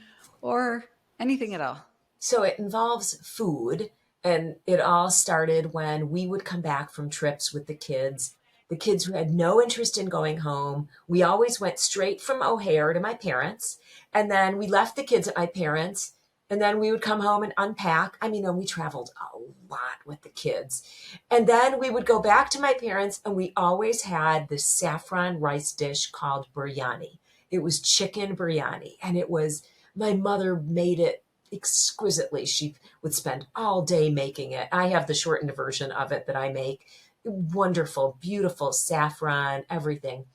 or anything at all. So it involves food, and it all started when we would come back from trips with the kids. The kids who had no interest in going home. We always went straight from O'Hare to my parents, and then we left the kids at my parents, and then we would come home and unpack. I mean, and we traveled a lot with the kids. And then we would go back to my parents, and we always had this saffron rice dish called biryani. It was chicken biryani, and it was my mother made it exquisitely. She would spend all day making it. I have the shortened version of it that I make. Wonderful, beautiful saffron, everything.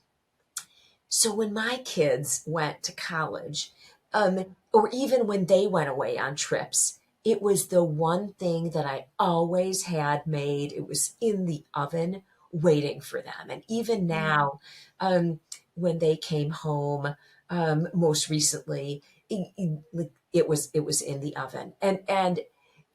So when my kids went to college, or even when they went away on trips, it was the one thing that I always had made. It was in the oven waiting for them. And even Mm. now, when they came home, most recently, it was in the oven. And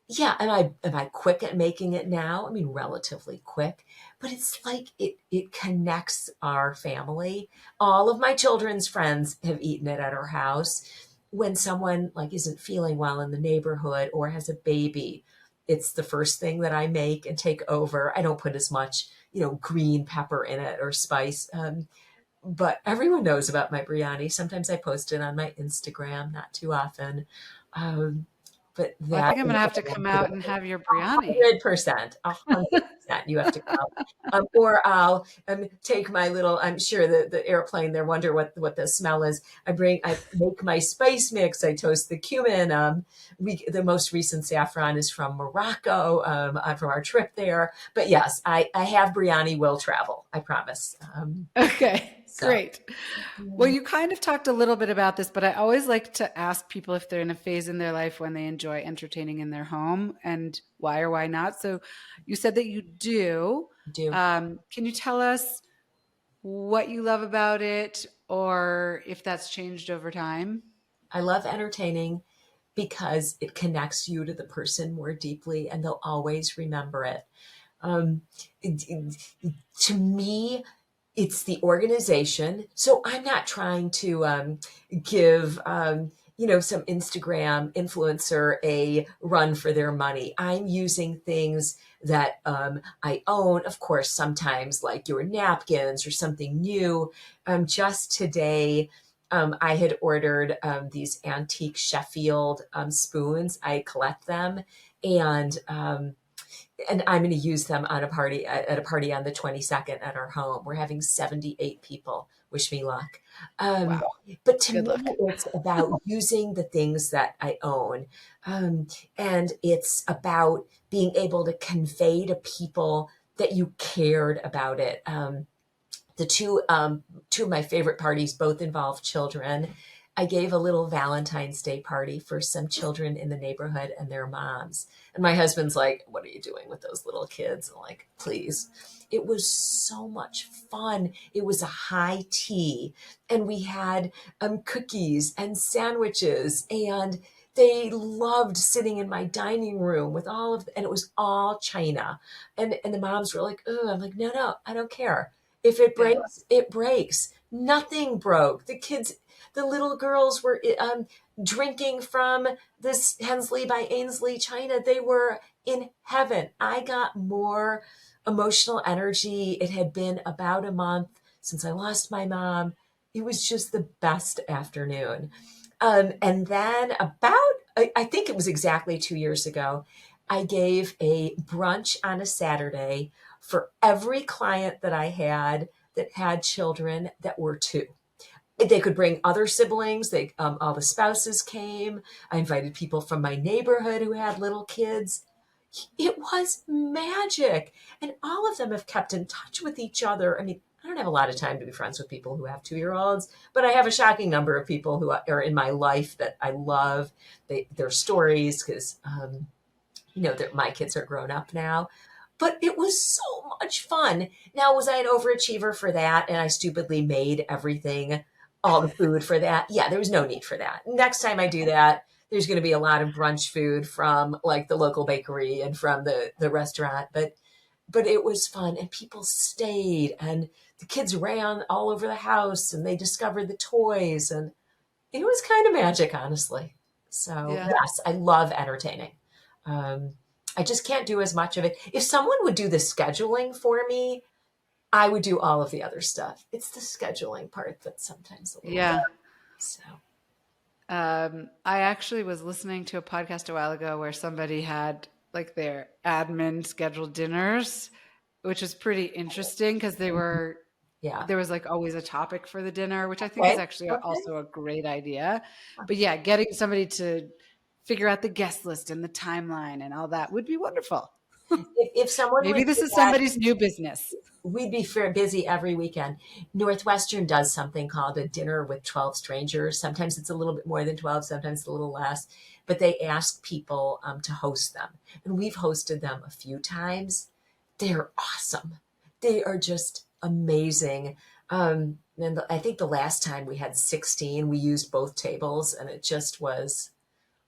yeah, am I quick at making it now? I mean, relatively quick, but it's like it connects our family. All of my children's friends have eaten it at our house. When someone like isn't feeling well in the neighborhood or has a baby, it's the first thing that I make and take over. I don't put as much, green pepper in it or spice. But everyone knows about my biryani. Sometimes I post it on my Instagram, not too often. Um, but Well, I that think I'm is gonna have what to I come love out about and it. have your biryani. 100%, 100%. You have to come. Or I'll take my little. I'm sure the airplane. They wonder what the smell is. I make my spice mix. I toast the cumin. The most recent saffron is from Morocco. From our trip there. But yes, I have biryani will travel. I promise. Okay, So great. Well, yeah. you kind of talked a little bit about this, but I always like to ask people if they're in a phase in their life when they enjoy entertaining in their home and why or why not. So you said that you do. Do. Can you tell us what you love about it or if that's changed over time? I love entertaining because it connects you to the person more deeply, and they'll always remember it. Um, to me, it's the organization. So I'm not trying to give some Instagram influencer a run for their money. I'm using things that I own, of course, sometimes like your napkins or something new. Just today, I had ordered these antique Sheffield spoons. I collect them, and I'm going to use them on a party at a party on the 22nd at our home. We're having 78 people. Wish me luck. Um, Wow. but to Good me, luck. it's about using the things that I own. Um, and it's about being able to convey to people that you cared about it. The two of my favorite parties both involve children. I gave a little Valentine's Day party for some children in the neighborhood and their moms. And my husband's like, "What are you doing with those little kids?" I'm like, "Please." It was so much fun. It was a high tea, and we had cookies and sandwiches, and they loved sitting in my dining room with and it was all china. And the moms were like, "Oh," I'm like, "No, I don't care. If it Yeah. breaks, it breaks." Nothing broke. The little girls were drinking from this Hensley by Ainsley china. They were in heaven. I got more emotional energy. It had been about a month since I lost my mom. It was just the best afternoon. And then I think it was exactly 2 years ago, I gave a brunch on a Saturday for every client that I had that had children that were two. They could bring other siblings. All the spouses came. I invited people from my neighborhood who had little kids. It was magic. And all of them have kept in touch with each other. I mean, I don't have a lot of time to be friends with people who have 2-year-olds, but I have a shocking number of people who are in my life that I love their stories because, my kids are grown up now. But it was so much fun. Now, was I an overachiever for that? And I stupidly made everything, all the food for that? Yeah, there was no need for that. Next time I do that, there's going to be a lot of brunch food from like the local bakery and from the restaurant. But it was fun, and people stayed, and the kids ran all over the house, and they discovered the toys, and it was kind of magic, honestly. So Yeah. yes, I love entertaining. Um, I just can't do as much of it. If someone would do the scheduling for me, I would do all of the other stuff. It's the scheduling part that's sometimes a little Yeah. so. I actually was listening to a podcast a while ago where somebody had like their admin scheduled dinners, which was pretty interesting because Yeah. there was like always a topic for the dinner, which I think is Okay. actually Okay. also a great idea. But yeah, getting somebody to figure out the guest list and the timeline and all that would be wonderful. If someone Maybe would this do is that, somebody's new business. we'd be busy every weekend. Northwestern does something called a dinner with 12 strangers. Sometimes it's a little bit more than 12, sometimes it's a little less, but they ask people to host them. And we've hosted them a few times. They're awesome. They are just amazing. And I think the last time we had 16, we used both tables, and it just was.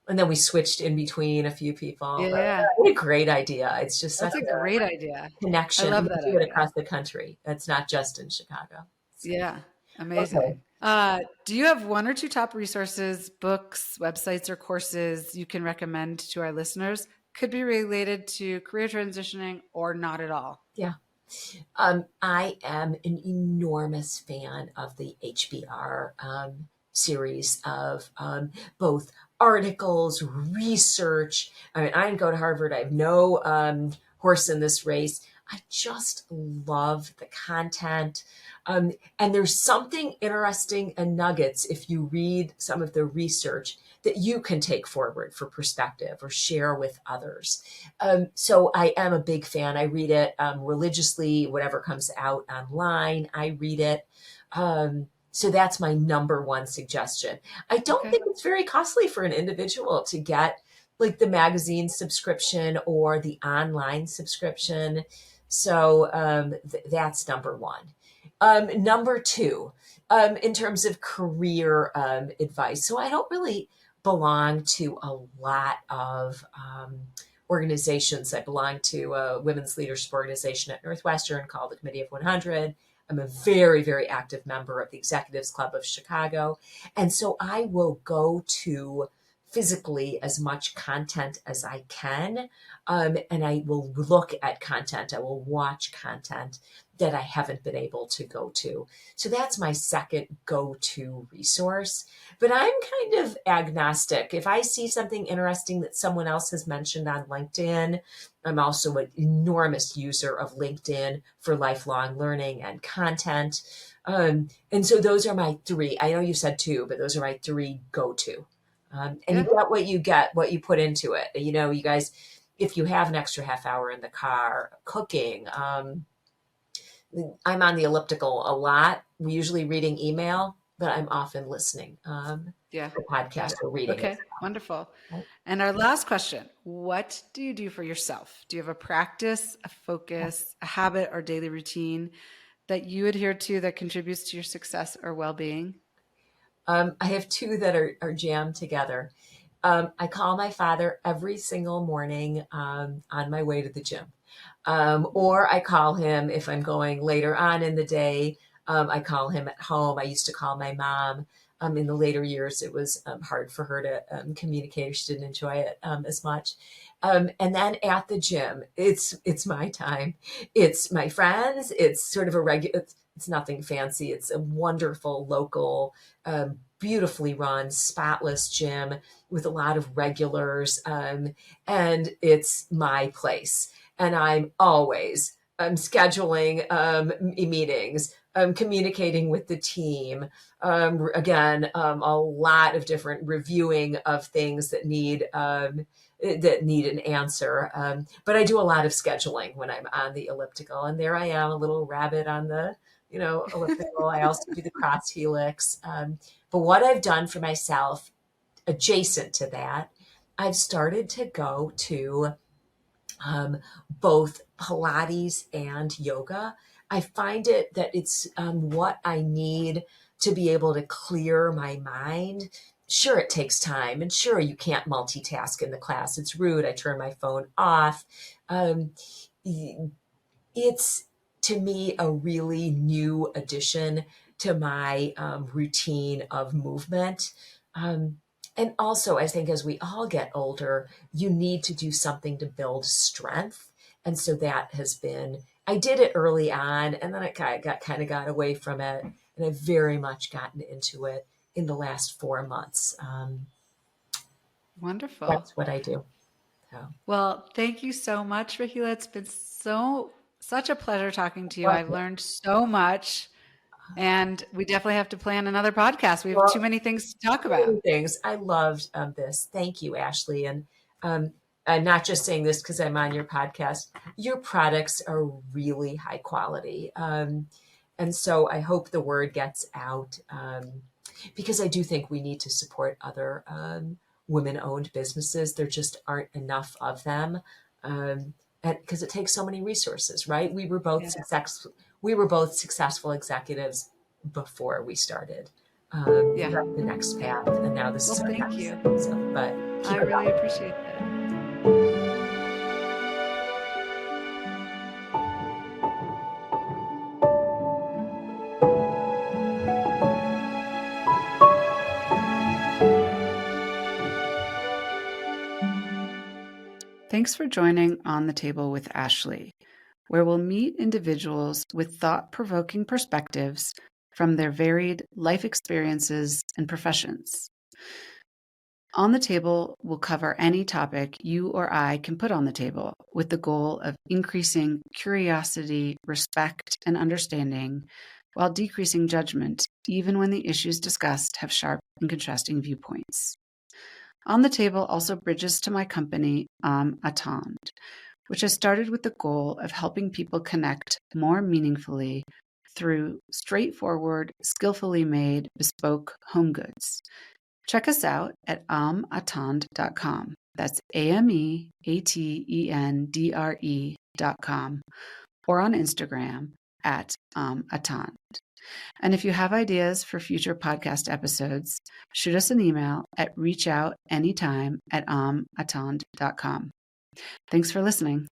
And then we switched in between a few people. But Yeah, what a great idea. It's just such that's a a great idea. I connection. love We that do it idea. across the country. It's not just in Chicago. So, Yeah, okay. amazing. Do you have one or two top resources, books, websites, or courses you can recommend to our listeners? Could be related to career transitioning or not at all. Yeah. I am an enormous fan of the HBR series of both articles, research. I mean, I didn't go to Harvard. I have no horse in this race. I just love the content. And there's something interesting and nuggets if you read some of the research that you can take forward for perspective or share with others. So I am a big fan. I read it religiously, whatever comes out online, I read it. So that's my number one suggestion. I don't Okay. think it's very costly for an individual to get like the magazine subscription or the online subscription. So that's number one. Number two, in terms of career advice. So I don't really belong to a lot of organizations. I belong to a women's leadership organization at Northwestern called the Committee of 100. I'm a very, very active member of the Executives Club of Chicago. And so I will go to physically as much content as I can. And I will look at content. I will watch content that I haven't been able to go to. So that's my second go-to resource. But I'm kind of agnostic. If I see something interesting that someone else has mentioned on LinkedIn, I'm also an enormous user of LinkedIn for lifelong learning and content. And so those are my three. I know you said two, but those are my three go-to. And you Yeah. get what you put into it. You know, you guys, if you have an extra half hour in the car cooking, I'm on the elliptical a lot. We're usually reading email, but I'm often listening Yeah. to podcasts Yeah. or reading as Okay. Wonderful. well. And our last question, what do you do for yourself? Do you have a practice, a focus, a habit, or daily routine that you adhere to that contributes to your success or well-being? I have two that are jammed together. I call my father every single morning on my way to the gym. Or I call him if I'm going later on in the day. I call him at home. I used to call my mom. In the later years, it was hard for her to communicate. She didn't enjoy it as much. And then at the gym, it's my time. It's my friends. It's sort of a regular. It's nothing fancy. It's a wonderful local, beautifully run, spotless gym with a lot of regulars, and it's my place. And I'm always scheduling meetings, communicating with the team. Again, a lot of different reviewing of things that need an answer. But I do a lot of scheduling when I'm on the elliptical, and there I am, a little rabbit on the elliptical. I also do the cross helix. But what I've done for myself, adjacent to that, I've started to go to both Pilates and yoga. I find it that it's what I need to be able to clear my mind. Sure, it takes time, and sure, you can't multitask in the class. It's rude. I turn my phone off. Um, it's to me a really new addition to my routine of movement. Um, and also, I think as we all get older, you need to do something to build strength. And so that has been, I did it early on, and then I kind of got away from it. And I've very much gotten into it in the last 4 months. Wonderful. That's what I do. So, Well, thank you so much, Raheela. It's been such a pleasure talking to you. love I've it. learned so much, and we definitely have to plan another podcast. We have too Well, many things to talk so about. many things. I loved this. Thank you, Ashley. And um, I'm not just saying this because I'm on your podcast. Your products are really high quality. And so I hope the word gets out because I do think we need to support other women owned businesses. There just aren't enough of them. And because it takes so many resources, right? Yeah. We were both successful executives before we started Yeah. the next path, and now this Well, is our thank next. you. So, but I keep it really up. appreciate that. Thanks for joining On the Table with Ashley, where we'll meet individuals with thought provoking perspectives from their varied life experiences and professions. On the Table will cover any topic you or I can put on the table with the goal of increasing curiosity, respect, and understanding while decreasing judgment, even when the issues discussed have sharp and contrasting viewpoints. On the Table also bridges to my company, Attend, which has started with the goal of helping people connect more meaningfully through straightforward, skillfully made, bespoke home goods. Check us out at amattendre.com. That's AMEATENDRE.com, or on Instagram at attend. And if you have ideas for future podcast episodes, shoot us an email at reachoutanytime@amattendre.com. Thanks for listening.